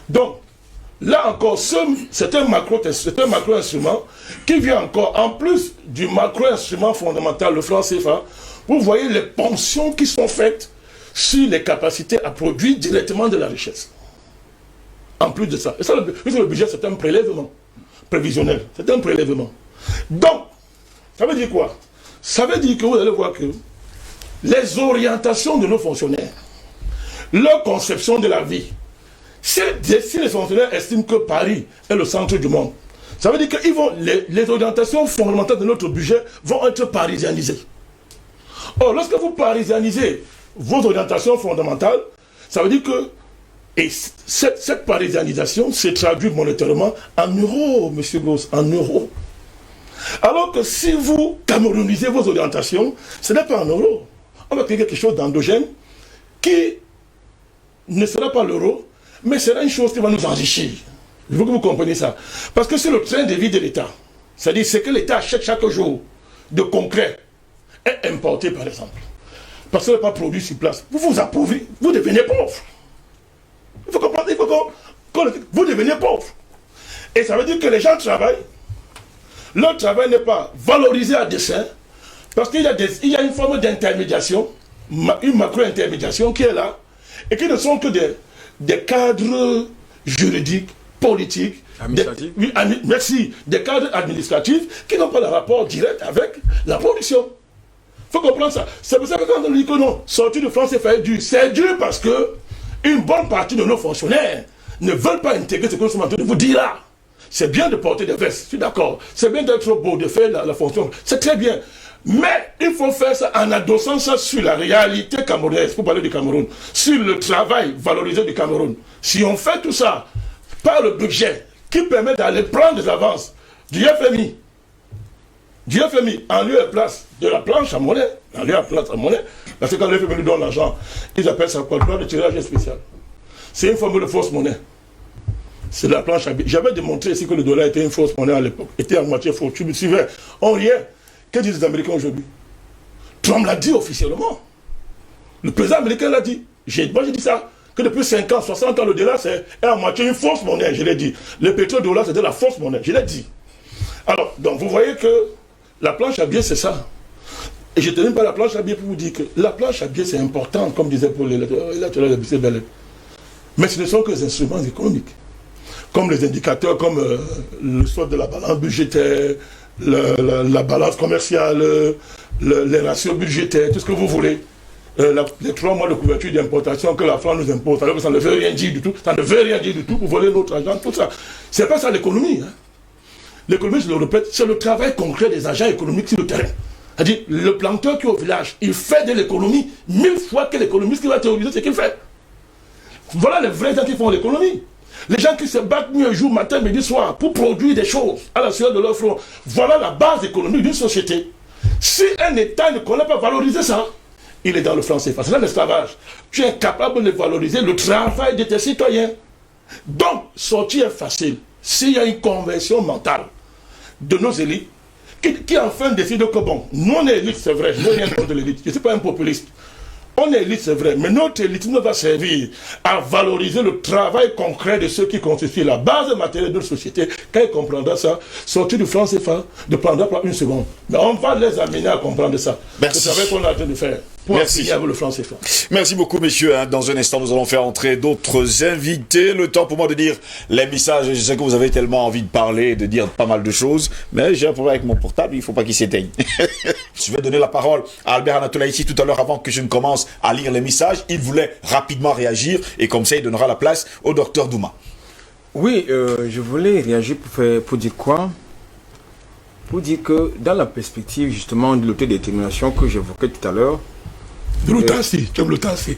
Donc, là encore, c'est un macro-instrument qui vient encore, en plus du macro-instrument fondamental, le franc CFA, vous voyez les pensions qui sont faites sur les capacités à produire directement de la richesse. En plus de ça. Et ça, le budget, c'est un prélèvement prévisionnel. C'est un prélèvement. Donc, ça veut dire quoi? Ça veut dire que vous allez voir que les orientations de nos fonctionnaires, leur conception de la vie, si les fonctionnaires estiment que Paris est le centre du monde, ça veut dire que les orientations fondamentales de notre budget vont être parisianisées. Or, lorsque vous parisianisez vos orientations fondamentales, ça veut dire que cette parisianisation se traduit monétairement en euros, M. Gross, en euros. Alors que si vous camerounisez vos orientations, ce n'est pas en euros. On va créer quelque chose d'endogène qui ne sera pas l'euro, mais sera une chose qui va nous enrichir. Il faut que vous compreniez ça. Parce que c'est le train de vie de l'État. C'est-à-dire ce que l'État achète chaque jour de concret est importé, par exemple. Parce que ce n'est pas produit sur place. Vous vous appauvrissez, vous devenez pauvre. Il faut comprendre, vous devenez pauvre. Et ça veut dire que les gens travaillent. Leur travail n'est pas valorisé à dessein, parce qu'il y a une forme d'intermédiation, une macro-intermédiation qui est là, et qui ne sont que des cadres juridiques, politiques, des cadres administratifs qui n'ont pas de rapport direct avec la production. Il faut comprendre ça. C'est pour ça que quand on dit que non, sortir de France c'est dur parce que une bonne partie de nos fonctionnaires ne veulent pas intégrer ce que nous sommes en train de vous dire là. C'est bien de porter des vestes, je suis d'accord. C'est bien d'être beau, de faire la fonction. C'est très bien. Mais il faut faire ça en adossant ça sur la réalité camerounaise, pour parler du Cameroun, sur le travail valorisé du Cameroun. Si on fait tout ça par le budget qui permet d'aller prendre des avances du FMI, en lieu et place de la planche à monnaie, parce que quand le FMI nous donne l'argent, ils appellent ça quoi, le plan de tirage spécial. C'est une forme de fausse monnaie. C'est la planche à billets. J'avais démontré ici que le dollar était une fausse monnaie à l'époque, était à moitié faux. Tu me suivais. On riait. Que disent les Américains aujourd'hui? Trump l'a dit officiellement. Le président américain l'a dit. Moi j'ai dit ça. Que depuis 50, 60 ans, le dollar est à moitié une fausse monnaie. Je l'ai dit. Le pétrodollar c'était la fausse monnaie. Je l'ai dit. Alors, donc vous voyez que la planche à billets c'est ça. Et je ne tenais pas la planche à billets pour vous dire que la planche à billets c'est important, comme disait Paul Bellet. Mais ce ne sont que des instruments économiques. Comme les indicateurs, comme le solde de la balance budgétaire, la balance commerciale, les ratios budgétaires, tout ce que vous voulez. Les 3 mois de couverture d'importation que la France nous impose, alors que ça ne veut rien dire du tout. Ça ne veut rien dire du tout pour voler notre argent, tout ça. C'est pas ça l'économie. Hein. L'économie, je le répète, c'est le travail concret des agents économiques sur le terrain. C'est-à-dire, le planteur qui est au village, il fait de l'économie 1000 fois que l'économiste qui va théoriser ce qu'il fait. Voilà les vrais gens qui font l'économie. Les gens qui se battent nuit et jour, matin, midi, soir, pour produire des choses à la sueur de leur front. Voilà la base économique d'une société. Si un État ne connaît pas valoriser ça, il est dans le franc CFA. C'est là l'esclavage. Tu es incapable de valoriser le travail de tes citoyens. Donc, sortir est facile. S'il y a une conversion mentale de nos élites, qui enfin décident que bon, nous on est élite, c'est vrai, je n'ai rien contre l'élite, je ne suis pas un populiste. On est élite, c'est vrai, mais notre élite ne va servir à valoriser le travail concret de ceux qui constituent la base matérielle de notre société. Quand ils comprendront ça, sortir du franc CFA ne prendra pas une seconde. Mais on va les amener à comprendre ça. Merci. C'est ce qu'on est en train de faire. Merci. Avec le franc CFA. Merci beaucoup, messieurs. Dans un instant, nous allons faire entrer d'autres invités. Le temps pour moi de dire les messages. Je sais que vous avez tellement envie de parler, de dire pas mal de choses, mais j'ai un problème avec mon portable, il ne faut pas qu'il s'éteigne. Je vais donner la parole à Albert Anatola ici tout à l'heure avant que je ne commence à lire les messages. Il voulait rapidement réagir et comme ça, il donnera la place au docteur Douma. Oui, je voulais réagir pour dire quoi? Pour dire que dans la perspective justement de l'autodétermination que j'évoquais tout à l'heure, de l'autarcie, tu aimes l'autarcie.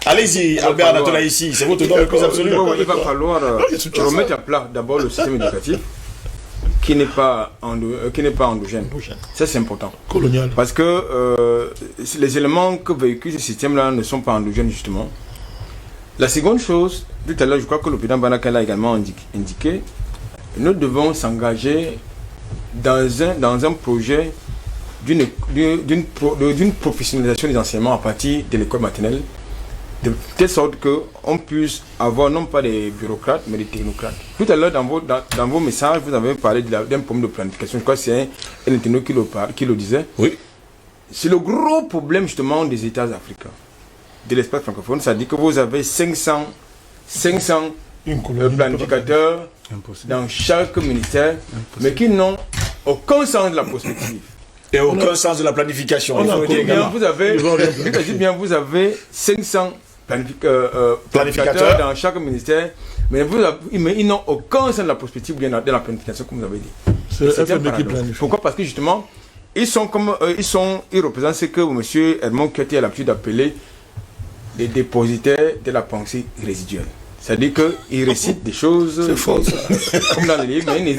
Allez-y, Albert Anatola ici, c'est votre nom le plus absolu. Il va falloir remettre à plat d'abord le système éducatif qui n'est pas endogène. Ça c'est important. Colonial. Parce que les éléments que véhicule ce système-là ne sont pas endogènes justement. La seconde chose, tout à l'heure je crois que le président Banaka l'a également indiqué, nous devons s'engager dans un projet d'une professionnalisation des enseignements à partir de l'école maternelle, de telle sorte qu'on puisse avoir non pas des bureaucrates, mais des technocrates. Tout à l'heure, dans vos messages, vous avez parlé d'un problème de planification. Je crois que c'est un internaute qui le disait. Oui. C'est le gros problème justement des États africains, de l'espace francophone. Ça dit que vous avez 500 500 planificateurs dans chaque ministère, mais qui n'ont aucun sens de la prospective. Et aucun sens de la planification. Vous avez 500 planificateurs dans chaque ministère, mais ils n'ont aucun sens de la prospective de la planification, comme vous avez dit. C'est un paradoxe. Pourquoi? Parce que justement, ils représentent ce que M. Edmond Ketia a l'habitude d'appeler les dépositaires de la pensée résiduelle. C'est-à-dire qu'ils récitent des choses comme dans les livres, mais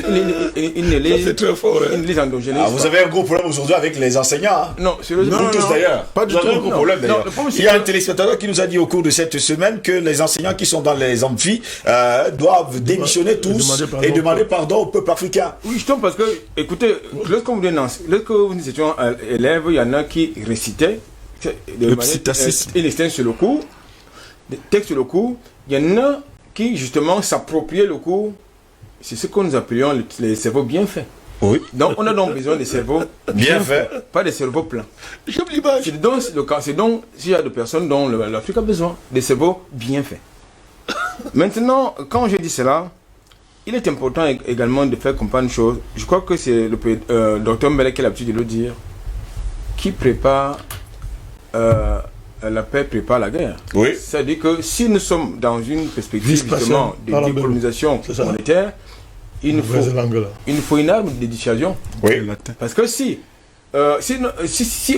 ils ne les endogènent pas. Vous avez un gros problème aujourd'hui avec les enseignants. Hein? Non, sérieusement. Nous tous d'ailleurs. Pas du tout. Un gros problème d'ailleurs. Il y a un téléspectateur qui nous a dit au cours de cette semaine que les enseignants qui sont dans les amphis doivent démissionner tous et demander pardon au peuple africain. Oui, justement, parce que, écoutez, lorsque nous étions élèves, il y en a qui récitaient le psittacisme. Ils étaient sur le cours, des textes sur le cours. Il y en a qui, justement, s'appropriaient le cours. C'est ce que nous appelions les cerveaux bien faits. Oui. Donc, on a donc besoin des cerveaux bien faits, pas des cerveaux pleins. J'aime l'image. C'est donc s'il y a des personnes dont l'Afrique a besoin, des cerveaux bien faits. Maintenant, quand je dis cela, il est important également de faire comprendre une chose. Je crois que c'est le docteur Mbele qui a l'habitude de le dire, qui prépare la paix prépare la guerre. Oui. C'est-à-dire que si nous sommes dans une perspective justement de décolonisation monétaire, il nous faut une arme de dissuasion. Oui. Parce que si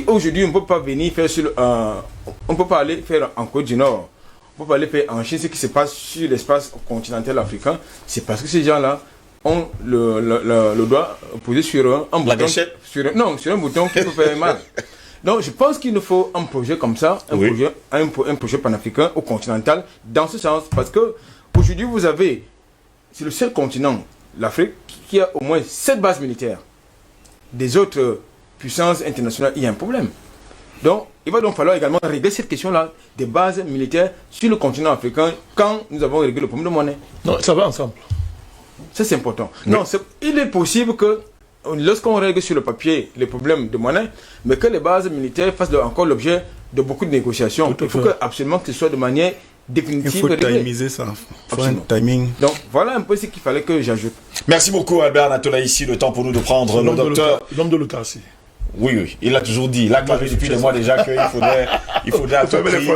aujourd'hui on ne peut pas venir faire on ne peut pas aller faire en Côte du Nord, on ne peut pas aller faire en Chine ce qui se passe sur l'espace continental africain, c'est parce que ces gens-là ont le doigt posé sur un bouton. Sur un bouton qui peut faire mal. Donc, je pense qu'il nous faut un projet comme ça, un projet panafricain ou continental, dans ce sens, parce que aujourd'hui, c'est le seul continent, l'Afrique, qui a au moins 7 bases militaires. Des autres puissances internationales, il y a un problème. Donc, il va donc falloir également régler cette question-là, des bases militaires sur le continent africain, quand nous avons réglé le problème de monnaie. Non, ça va ensemble. Ça, c'est important. Oui. Non, il est possible que lorsqu'on règle sur le papier les problèmes de monnaie, mais que les bases militaires fassent encore l'objet de beaucoup de négociations. Il faut absolument que ce soit de manière définitive. Il faut timiser ça. Il faut un timing. Donc voilà un peu ce qu'il fallait que j'ajoute. Merci beaucoup Albert Natola, ici le temps pour nous de prendre le docteur. L'homme de l'autarcie. Oui, il l'a toujours dit, il a clamé depuis des mois déjà qu'il faudrait à tout prix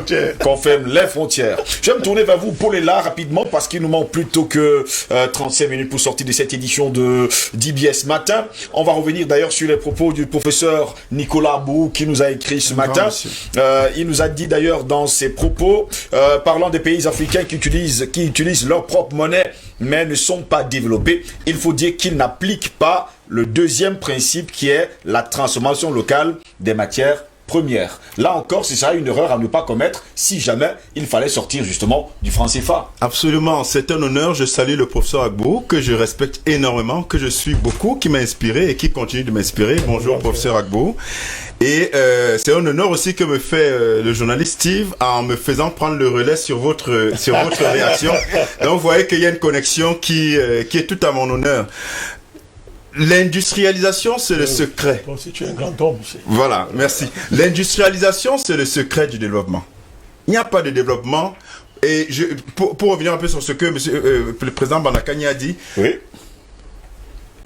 qu'on ferme les frontières. Je vais me tourner vers vous, Paul est là rapidement, parce qu'il nous manque plus tôt que 35 minutes pour sortir de cette édition de d'IBS Matin. On va revenir d'ailleurs sur les propos du professeur Nicolas Bou qui nous a écrit ce matin. Il nous a dit d'ailleurs dans ses propos, parlant des pays africains qui utilisent leur propre monnaie, mais ne sont pas développés, il faut dire qu'ils n'appliquent pas le deuxième principe qui est la transformation locale des matières premières. Là encore, ce sera une erreur à ne pas commettre si jamais il fallait sortir justement du franc CFA. Absolument, c'est un honneur. Je salue le professeur Agbo, que je respecte énormément, que je suis beaucoup, qui m'a inspiré et qui continue de m'inspirer. Bonjour professeur Agbo. Et c'est un honneur aussi que me fait le journaliste Steve en me faisant prendre le relais sur votre réaction. Donc vous voyez qu'il y a une connexion qui est tout à mon honneur. L'industrialisation, c'est le secret. Bon, si tu es un grand homme aussi. Voilà, merci. L'industrialisation, c'est le secret du développement. Il n'y a pas de développement. Et pour revenir un peu sur ce que le président Banakani a dit, oui.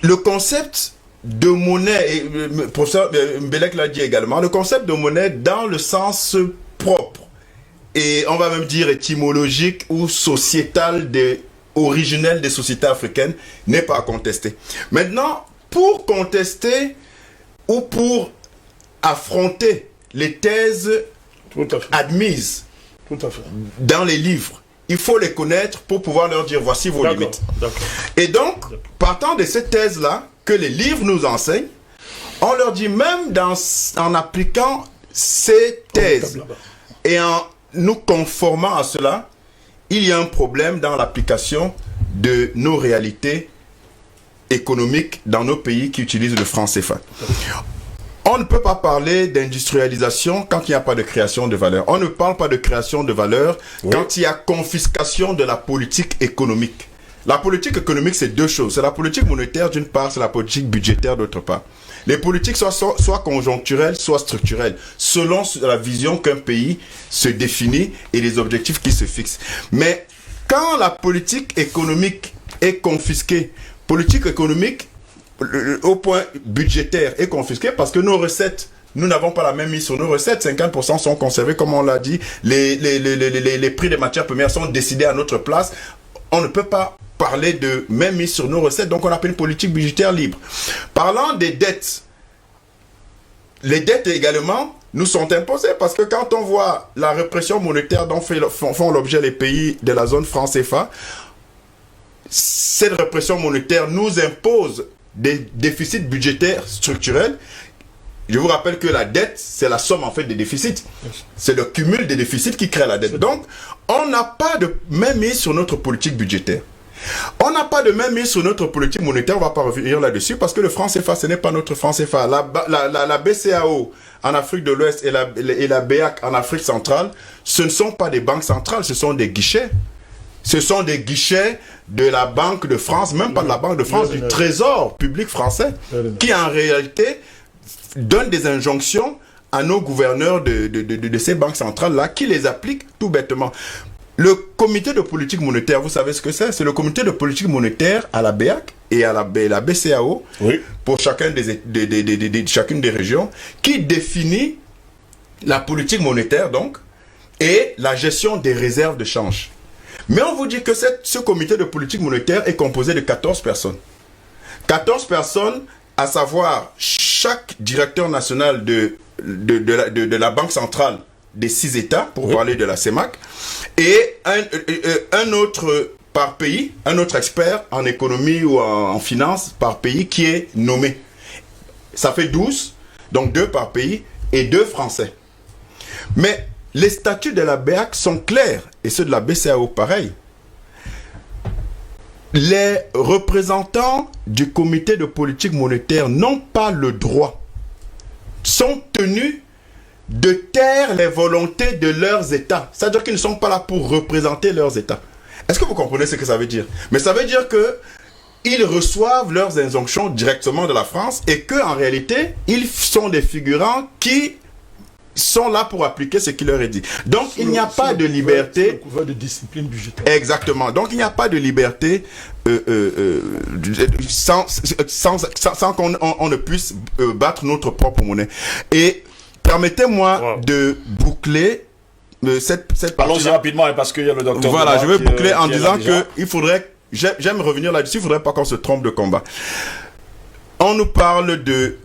Le concept de monnaie, et le professeur Mbelek l'a dit également, le concept de monnaie dans le sens propre, et on va même dire étymologique ou sociétal originel des sociétés africaines, n'est pas à contester. Maintenant, pour contester ou pour affronter les thèses admises dans les livres, il faut les connaître pour pouvoir leur dire voici vos limites. Et donc, partant de cette thèse-là, que les livres nous enseignent, on leur dit même en appliquant ces thèses et en nous conformant à cela, il y a un problème dans l'application de nos réalités économiques dans nos pays qui utilisent le franc CFA. On ne peut pas parler d'industrialisation quand il n'y a pas de création de valeur. On ne parle pas de création de valeur quand il y a confiscation de la politique économique. La politique économique, c'est deux choses. C'est la politique monétaire d'une part, c'est la politique budgétaire d'autre part. Les politiques soit conjoncturelles, soit structurelles, selon la vision qu'un pays se définit et les objectifs qui se fixent. Mais quand la politique économique est confisquée, politique économique au point budgétaire est confisquée parce que nos recettes, nous n'avons pas la même mise sur nos recettes. 50% sont conservés, comme on l'a dit. Les prix des matières premières sont décidés à notre place. On ne peut pas parler de même mise sur nos recettes, donc on appelle une politique budgétaire libre. Parlant des dettes, les dettes également nous sont imposées parce que quand on voit la répression monétaire dont font l'objet les pays de la zone franc CFA, cette répression monétaire nous impose des déficits budgétaires structurels. Je vous rappelle que la dette, c'est la somme en fait des déficits. C'est le cumul des déficits qui crée la dette. Donc, on n'a pas de mainmise sur notre politique budgétaire. On n'a pas de mainmise sur notre politique monétaire, on ne va pas revenir là-dessus, parce que le franc CFA, ce n'est pas notre franc CFA. La BCAO en Afrique de l'Ouest et la BEAC en Afrique centrale, ce ne sont pas des banques centrales, ce sont des guichets. Ce sont des guichets de la Banque de France, même pas de la Banque de France, du Trésor public français, qui en réalité donne des injonctions à nos gouverneurs de ces banques centrales-là, qui les appliquent tout bêtement. Le comité de politique monétaire, vous savez ce que c'est? C'est le comité de politique monétaire à la BEAC et à la BCAO, oui, pour chacune des régions, qui définit la politique monétaire, donc, et la gestion des réserves de change. Mais on vous dit que ce comité de politique monétaire est composé de 14 personnes. 14 personnes, à savoir chaque directeur national de la Banque centrale des 6 États, pour parler de la CEMAC, et un autre par pays, un autre expert en économie ou en finance par pays qui est nommé. Ça fait 12, donc 2 par pays et 2 Français. Mais les statuts de la BEAC sont clairs, et ceux de la BCAO pareil. Les représentants du comité de politique monétaire n'ont pas le droit, sont tenus de taire les volontés de leurs États. C'est-à-dire qu'ils ne sont pas là pour représenter leurs États. Est-ce que vous comprenez ce que ça veut dire? Mais ça veut dire que ils reçoivent leurs injonctions directement de la France et qu'en réalité, ils sont des figurants qui sont là pour appliquer ce qui leur est dit. Donc, il n'y a pas de liberté. Le couvert de discipline budgétaire. Exactement. Donc, il n'y a pas de liberté sans qu'on ne puisse battre notre propre monnaie. Et permettez-moi de boucler cette Allons-y rapidement, hein, parce qu'il y a le docteur. Voilà, je vais boucler en disant que il faudrait, j'aime revenir là-dessus, il ne faudrait pas qu'on se trompe de combat. On nous parle de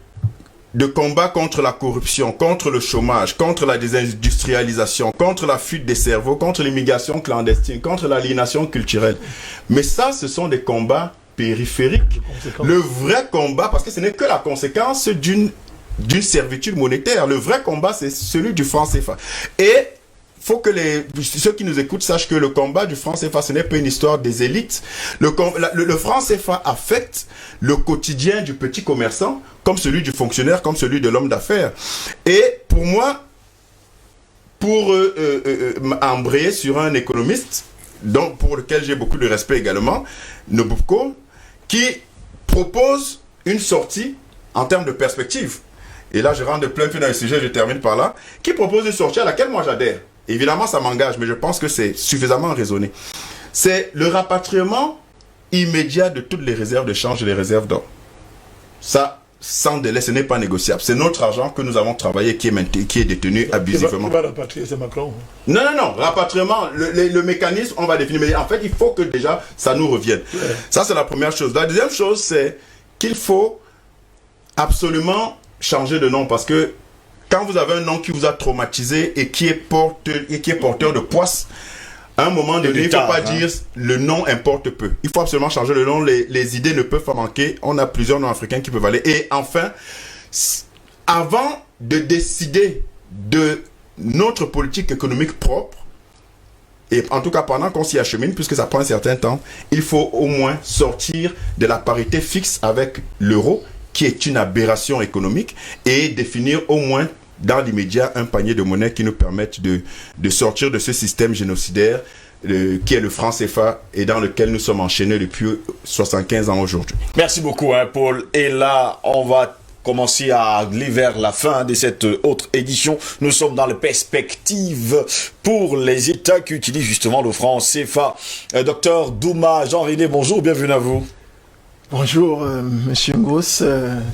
combat contre la corruption, contre le chômage, contre la désindustrialisation, contre la fuite des cerveaux, contre l'immigration clandestine, contre l'aliénation culturelle. Mais ça, ce sont des combats périphériques. Le vrai combat, parce que ce n'est que la conséquence d'une servitude monétaire. Le vrai combat, c'est celui du franc CFA. Et faut que ceux qui nous écoutent sachent que le combat du franc CFA, ce n'est pas une histoire des élites. Le franc CFA affecte le quotidien du petit commerçant, comme celui du fonctionnaire, comme celui de l'homme d'affaires. Et pour moi, pour embrayer sur un économiste, pour lequel j'ai beaucoup de respect également, Nobukko, qui propose une sortie en termes de perspective. Et là, je rentre de plein pied dans le sujet, je termine par là, qui propose une sortie à laquelle moi j'adhère. Évidemment, ça m'engage, mais je pense que c'est suffisamment raisonné. C'est le rapatriement immédiat de toutes les réserves de change et les réserves d'or. Ça, sans délai, ce n'est pas négociable. C'est notre argent que nous avons travaillé qui est détenu abusivement. Qui va rapatrier, c'est Macron. Non, rapatriement, le mécanisme, on va définir. Mais en fait, il faut que déjà, ça nous revienne. Ouais. Ça, c'est la première chose. La deuxième chose, c'est qu'il faut absolument changer de nom, parce que quand vous avez un nom qui vous a traumatisé et qui est porteur de poisse, à un moment donné, il ne faut pas dire le nom importe peu. Il faut absolument changer le nom. Les idées ne peuvent pas manquer. On a plusieurs noms africains qui peuvent aller. Et enfin, avant de décider de notre politique économique propre, et en tout cas pendant qu'on s'y achemine, puisque ça prend un certain temps, il faut au moins sortir de la parité fixe avec l'euro, qui est une aberration économique, et définir au moins dans l'immédiat un panier de monnaie qui nous permette de sortir de ce système génocidaire qui est le franc CFA et dans lequel nous sommes enchaînés depuis 75 ans aujourd'hui. Merci beaucoup, Paul. Et là, on va commencer à aller vers la fin de cette autre édition. Nous sommes dans les perspectives pour les États qui utilisent justement le franc CFA. Docteur Douma, Jean-René, bonjour, bienvenue à vous. Bonjour, Monsieur Ngos,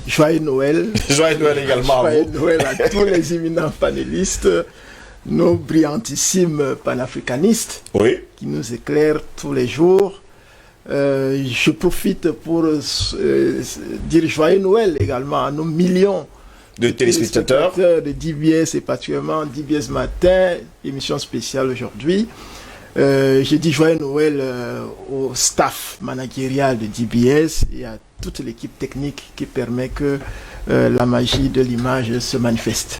joyeux Noël. Joyeux Noël également à vous. Joyeux Noël à tous les éminents panélistes, nos brillantissimes panafricanistes qui nous éclairent tous les jours. Je profite pour dire joyeux Noël également à nos millions de téléspectateurs de DBS et particulièrement DBS Matin, émission spéciale aujourd'hui. J'ai dit joyeux Noël au staff managérial de DBS et à toute l'équipe technique qui permet que la magie de l'image se manifeste.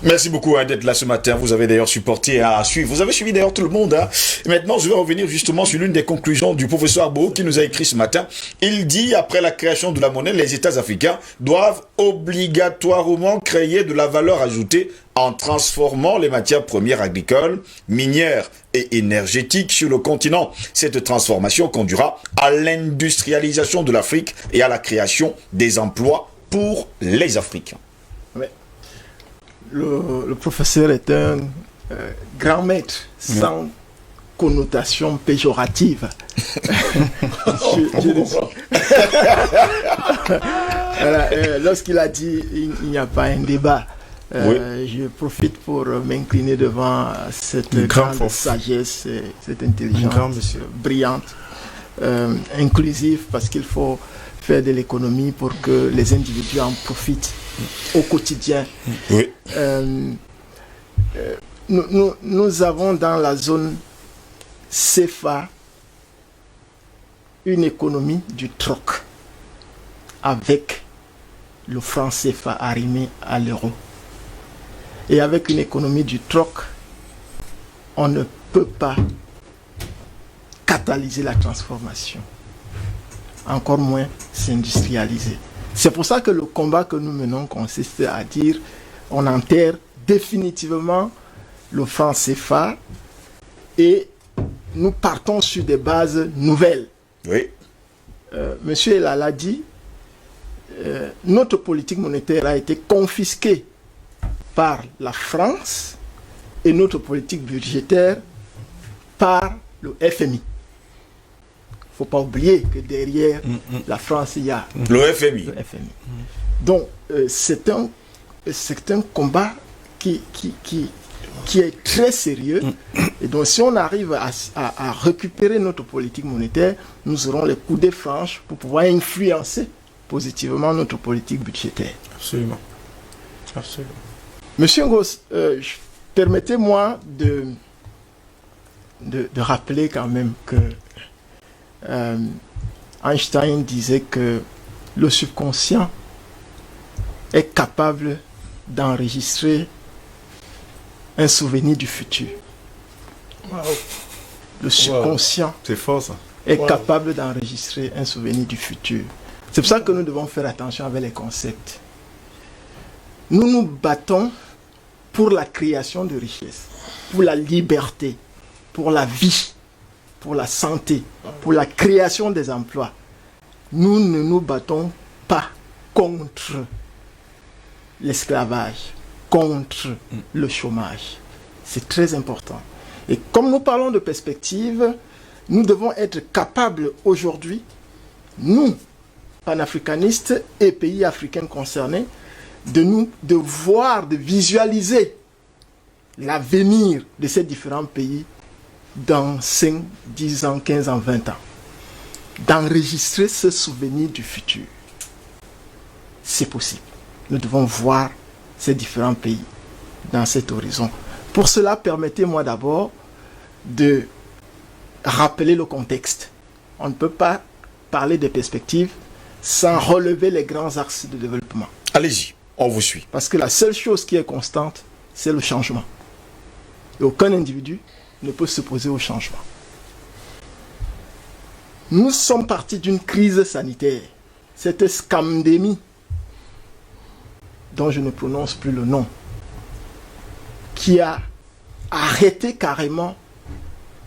Merci beaucoup d'être là ce matin. Vous avez d'ailleurs supporté à suivre. Vous avez suivi d'ailleurs tout le monde. Et maintenant, je vais revenir justement sur l'une des conclusions du professeur Beau qui nous a écrit ce matin. Il dit, après la création de la monnaie, les États africains doivent obligatoirement créer de la valeur ajoutée en transformant les matières premières agricoles, minières et énergétiques sur le continent. Cette transformation conduira à l'industrialisation de l'Afrique et à la création des emplois pour les Africains. Ouais. Le professeur est un grand maître sans connotation péjorative. Lorsqu'il a dit il n'y a pas un débat, je profite pour m'incliner devant cette grande sagesse, cette intelligence brillante, inclusive, parce qu'il faut faire de l'économie pour que les individus en profitent au quotidien. Oui. Nous avons dans la zone CFA une économie du troc avec le franc CFA arrimé à l'euro. Et avec une économie du troc, on ne peut pas catalyser la transformation, encore moins s'industrialiser. C'est pour ça que le combat que nous menons consiste à dire on enterre définitivement le franc CFA et nous partons sur des bases nouvelles. Oui. Monsieur Elal a dit, notre politique monétaire a été confisquée par la France et notre politique budgétaire par le FMI. Il ne faut pas oublier que derrière la France, il y a le FMI. Donc, c'est un combat qui est très sérieux. Et donc, si on arrive à récupérer notre politique monétaire, nous aurons les coudées franches pour pouvoir influencer positivement notre politique budgétaire. Absolument. Absolument. Monsieur Ngos, permettez-moi de rappeler quand même que Einstein disait que le subconscient est capable d'enregistrer un souvenir du futur. Wow. Le subconscient C'est fort, ça. est capable d'enregistrer un souvenir du futur. C'est pour ça que nous devons faire attention avec les concepts. Nous nous battons pour la création de richesses, pour la liberté, pour la vie, pour la santé, pour la création des emplois. Nous ne nous battons pas contre l'esclavage, contre le chômage. C'est très important. Et comme nous parlons de perspective, nous devons être capables aujourd'hui, nous, panafricanistes et pays africains concernés, de voir, de visualiser l'avenir de ces différents pays dans 5, 10 ans, 15 ans, 20 ans. D'enregistrer ce souvenir du futur. C'est possible. Nous devons voir ces différents pays dans cet horizon. Pour cela, permettez-moi d'abord de rappeler le contexte. On ne peut pas parler de perspectives sans relever les grands axes de développement. Allez-y, on vous suit. Parce que la seule chose qui est constante, c'est le changement. Et aucun individu ne peut s'opposer au changement. Nous sommes partis d'une crise sanitaire. Cette scamdémie, dont je ne prononce plus le nom, qui a arrêté carrément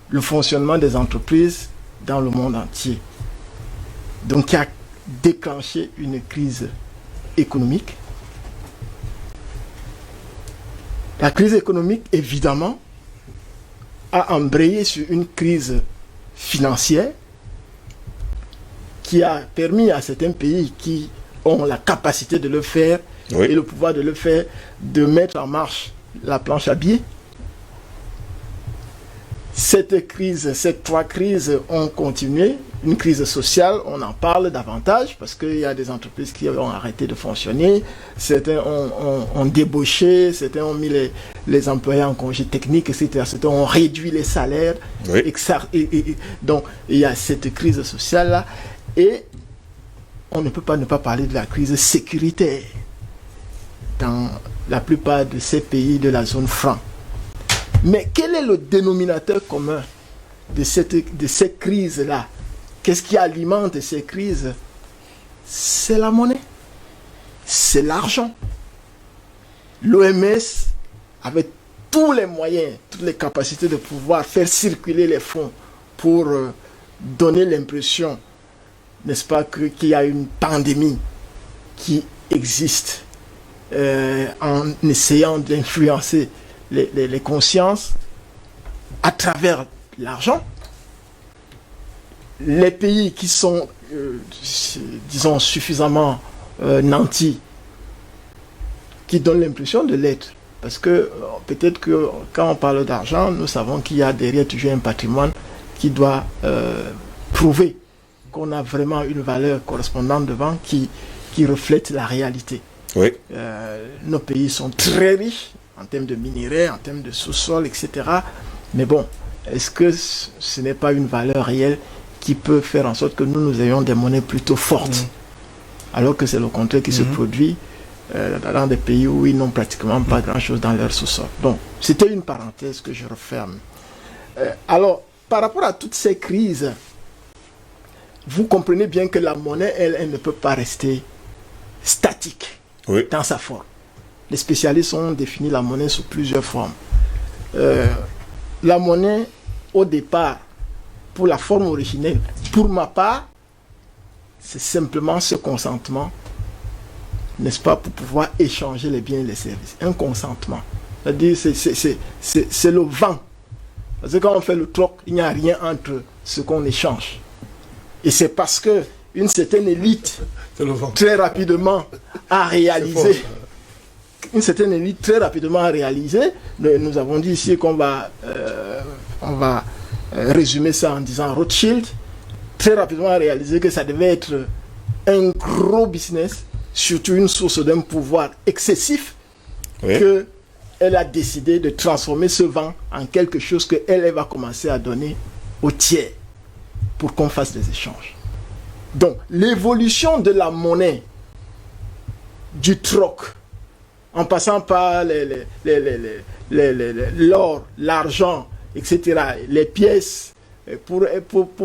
le fonctionnement des entreprises dans le monde entier. Donc qui a déclenché une crise économique. La crise économique, évidemment, a embrayé sur une crise financière qui a permis à certains pays qui ont la capacité de le faire et le pouvoir de le faire, de mettre en marche la planche à billets. Ces trois crises ont continué. Une crise sociale, on en parle davantage parce qu'il y a des entreprises qui ont arrêté de fonctionner, certains ont débauché, certains ont mis les employés en congé technique, etc. Certains ont réduit les salaires. Donc, il y a cette crise sociale-là. Et on ne peut pas ne pas parler de la crise sécuritaire dans la plupart de ces pays de la zone franc. Mais quel est le dénominateur commun de ces crises-là? Qu'est-ce qui alimente ces crises? C'est la monnaie, c'est l'argent. L'OMS, avec tous les moyens, toutes les capacités de pouvoir faire circuler les fonds pour donner l'impression, n'est-ce pas, qu'il y a une pandémie qui existe en essayant d'influencer les consciences à travers l'argent. Les pays qui sont, disons, suffisamment nantis, qui donnent l'impression de l'être. Parce que peut-être que quand on parle d'argent, nous savons qu'il y a derrière toujours un patrimoine qui doit prouver qu'on a vraiment une valeur correspondante devant qui reflète la réalité. Oui. Nos pays sont très riches en termes de minerais, en termes de sous-sol, etc. Mais bon, est-ce que ce n'est pas une valeur réelle qui peut faire en sorte que nous ayons des monnaies plutôt fortes, alors que c'est le contraire qui se produit dans des pays où ils n'ont pratiquement pas grand-chose dans leur sous-sol. Donc, c'était une parenthèse que je referme. Alors, par rapport à toutes ces crises, vous comprenez bien que la monnaie, elle ne peut pas rester statique dans sa forme. Les spécialistes ont défini la monnaie sous plusieurs formes. La monnaie, au départ, pour la forme originelle, pour ma part, c'est simplement ce consentement, n'est-ce pas, pour pouvoir échanger les biens et les services. Un consentement. C'est-à-dire, c'est le vent. Parce que quand on fait le troc, il n'y a rien entre ce qu'on échange. Et c'est parce que une certaine élite, très rapidement, a réalisé. Une certaine élite très rapidement a réalisé. Nous avons dit ici qu'on va résumer ça en disant Rothschild, très rapidement a réalisé que ça devait être un gros business, surtout une source d'un pouvoir excessif, qu'elle a décidé de transformer ce vent en quelque chose qu'elle va commencer à donner aux tiers pour qu'on fasse des échanges. Donc, l'évolution de la monnaie, du troc, en passant par l'or, l'argent, etc., les pièces, pour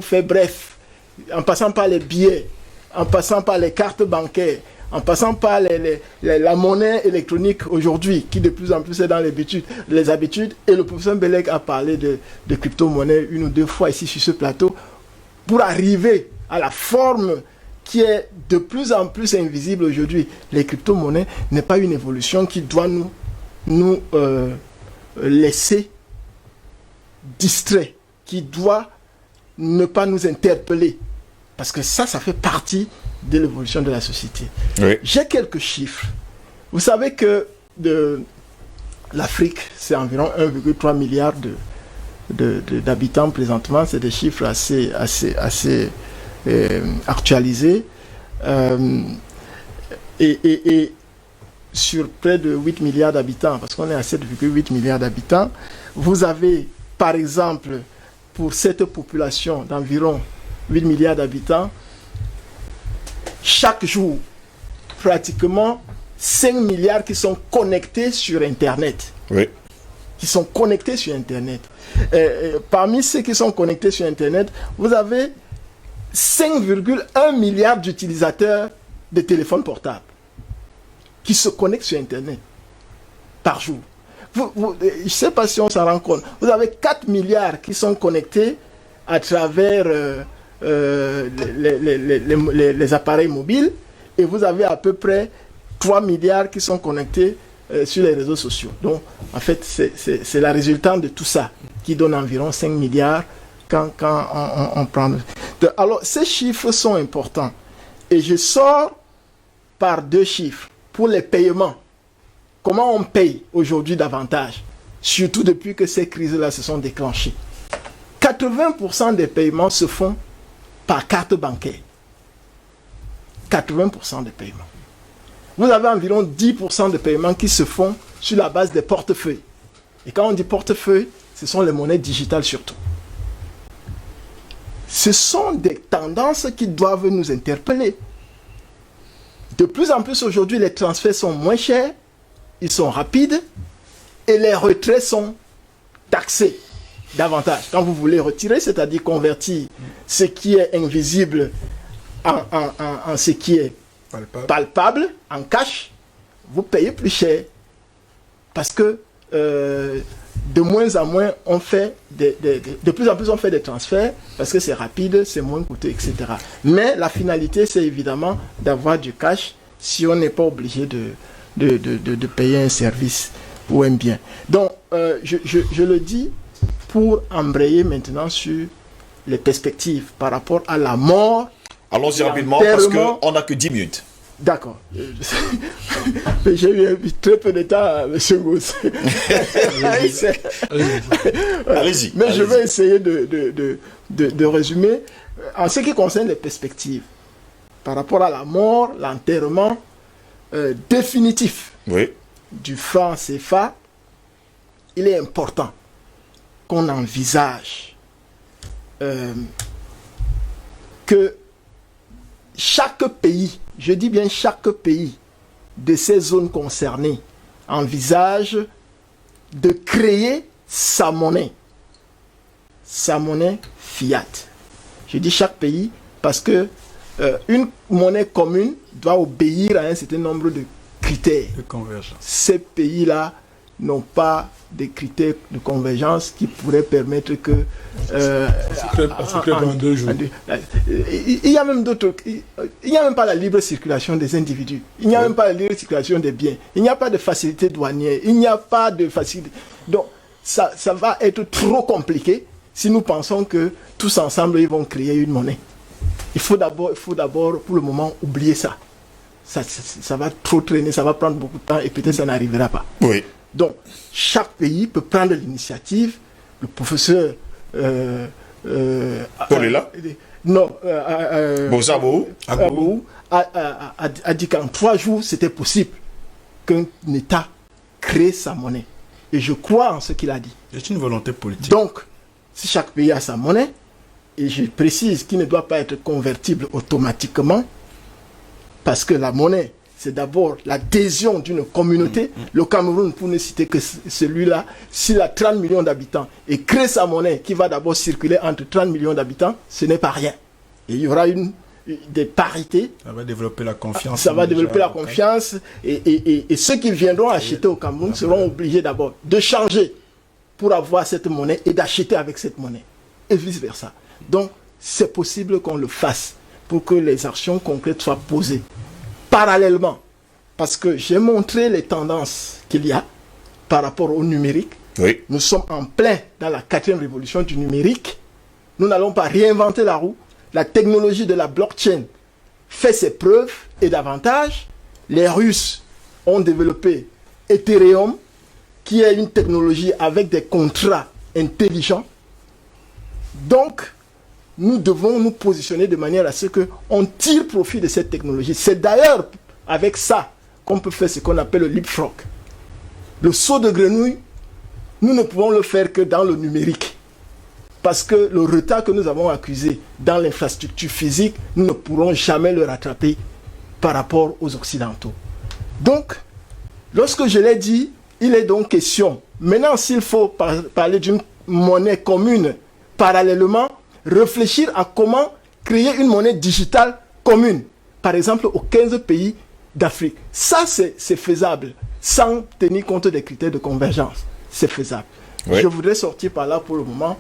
faire bref, en passant par les billets, en passant par les cartes bancaires, en passant par la monnaie électronique aujourd'hui, qui de plus en plus est dans les habitudes, et le professeur Mbelek a parlé de crypto-monnaie une ou deux fois ici sur ce plateau, pour arriver à la forme qui est de plus en plus invisible aujourd'hui. Les crypto-monnaies n'est pas une évolution qui doit nous laisser distraits, qui doit ne pas nous interpeller. Parce que ça fait partie de l'évolution de la société. Oui. J'ai quelques chiffres. Vous savez que l'Afrique, c'est environ 1,3 milliard d'habitants présentement. C'est des chiffres assez actualisés. Et sur près de 8 milliards d'habitants, parce qu'on est à 7,8 milliards d'habitants, vous avez, par exemple, pour cette population d'environ 8 milliards d'habitants, chaque jour, pratiquement 5 milliards qui sont connectés sur Internet. Oui. Qui sont connectés sur Internet. Parmi ceux qui sont connectés sur Internet, vous avez 5,1 milliards d'utilisateurs de téléphones portables qui se connectent sur Internet par jour. Je ne sais pas si on s'en rend compte. Vous avez 4 milliards qui sont connectés à travers les appareils mobiles, et vous avez à peu près 3 milliards qui sont connectés sur les réseaux sociaux. Donc, en fait, c'est la résultante de tout ça qui donne environ 5 milliards quand on prend... Alors, ces chiffres sont importants. Et je sors par 2 chiffres. Pour les paiements, comment on paye aujourd'hui davantage, surtout depuis que ces crises-là se sont déclenchées. 80% des paiements se font par carte bancaire. 80% des paiements. Vous avez environ 10% de paiements qui se font sur la base des portefeuilles. Et quand on dit portefeuille, ce sont les monnaies digitales surtout. Ce sont des tendances qui doivent nous interpeller. De plus en plus aujourd'hui, les transferts sont moins chers, ils sont rapides et les retraits sont taxés davantage. Quand vous voulez retirer, c'est-à-dire convertir ce qui est invisible en ce qui est palpable, en cash, vous payez plus cher. Parce que de moins en moins, on fait de plus en plus on fait des transferts parce que c'est rapide, c'est moins coûteux, etc. Mais la finalité, c'est évidemment d'avoir du cash si on n'est pas obligé de payer un service ou un bien. Donc, je le dis pour embrayer maintenant sur les perspectives par rapport à la mort. Allons-y rapidement parce qu'on n'a que 10 minutes. D'accord. J'ai eu très peu de temps, M. Gousse. Allez-y. Mais je vais essayer de résumer. En ce qui concerne les perspectives, par rapport à la mort, l'enterrement définitif du franc CFA, il est important qu'on envisage que chaque pays, je dis bien chaque pays de ces zones concernées, envisage de créer sa monnaie fiat. Je dis chaque pays parce que une monnaie commune doit obéir à un certain nombre de critères. De convergence. Ces pays-là n'ont pas des critères de convergence qui pourraient permettre que... en 2 jours. Il y a même d'autres... Il n'y a même pas la libre circulation des individus. Il n'y a même pas la libre circulation des biens. Il n'y a pas de facilité douanière. Il n'y a pas de facilité... Donc, ça va être trop compliqué si nous pensons que tous ensemble, ils vont créer une monnaie. Il faut d'abord, pour le moment, oublier ça. Ça va trop traîner, ça va prendre beaucoup de temps et peut-être ça n'arrivera pas. Oui. Donc, chaque pays peut prendre l'initiative. Le professeur... Paul est là? Non. Abou a dit qu'en 3 jours, c'était possible qu'un État crée sa monnaie. Et je crois en ce qu'il a dit. C'est une volonté politique. Donc, si chaque pays a sa monnaie, et je précise qu'il ne doit pas être convertible automatiquement, parce que la monnaie, c'est d'abord l'adhésion d'une communauté. Le Cameroun, pour ne citer que celui-là, s'il a 30 millions d'habitants et crée sa monnaie qui va d'abord circuler entre 30 millions d'habitants, ce n'est pas rien. Et il y aura des parités. Ça va développer la confiance. Ça va développer la confiance. Et ceux qui viendront acheter au Cameroun seront obligés d'abord de changer pour avoir cette monnaie et d'acheter avec cette monnaie. Et vice-versa. Donc, c'est possible qu'on le fasse pour que les actions concrètes soient posées. Parallèlement, parce que j'ai montré les tendances qu'il y a par rapport au numérique. Oui. Nous sommes en plein dans la 4e révolution du numérique. Nous n'allons pas réinventer la roue. La technologie de la blockchain fait ses preuves et davantage. Les Russes ont développé Ethereum, qui est une technologie avec des contrats intelligents. Donc, nous devons nous positionner de manière à ce qu'on tire profit de cette technologie. C'est d'ailleurs avec ça qu'on peut faire ce qu'on appelle le leapfrog. Le saut de grenouille, nous ne pouvons le faire que dans le numérique. Parce que le retard que nous avons accusé dans l'infrastructure physique, nous ne pourrons jamais le rattraper par rapport aux Occidentaux. Donc, lorsque je l'ai dit, il est donc question, maintenant s'il faut parler d'une monnaie commune, parallèlement, réfléchir à comment créer une monnaie digitale commune, par exemple aux 15 pays d'Afrique. Ça, c'est faisable, sans tenir compte des critères de convergence. C'est faisable. Oui. Je voudrais sortir par là pour le moment.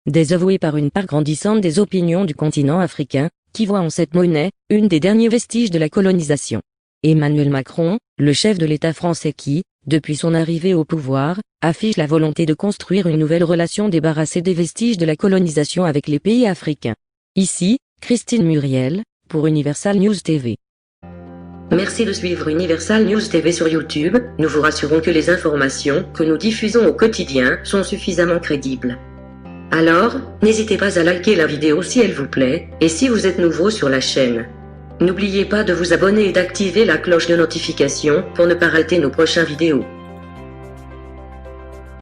Désavoué par une part grandissante des opinions du continent africain, qui voit en cette monnaie une des derniers vestiges de la colonisation. Emmanuel Macron, le chef de l'État français qui, depuis son arrivée au pouvoir, affiche la volonté de construire une nouvelle relation débarrassée des vestiges de la colonisation avec les pays africains. Ici, Christine Muriel, pour Universal News TV. Merci de suivre Universal News TV sur YouTube. Nous vous rassurons que les informations que nous diffusons au quotidien sont suffisamment crédibles. Alors, n'hésitez pas à liker la vidéo si elle vous plaît, et si vous êtes nouveau sur la chaîne. N'oubliez pas de vous abonner et d'activer la cloche de notification pour ne pas rater nos prochaines vidéos.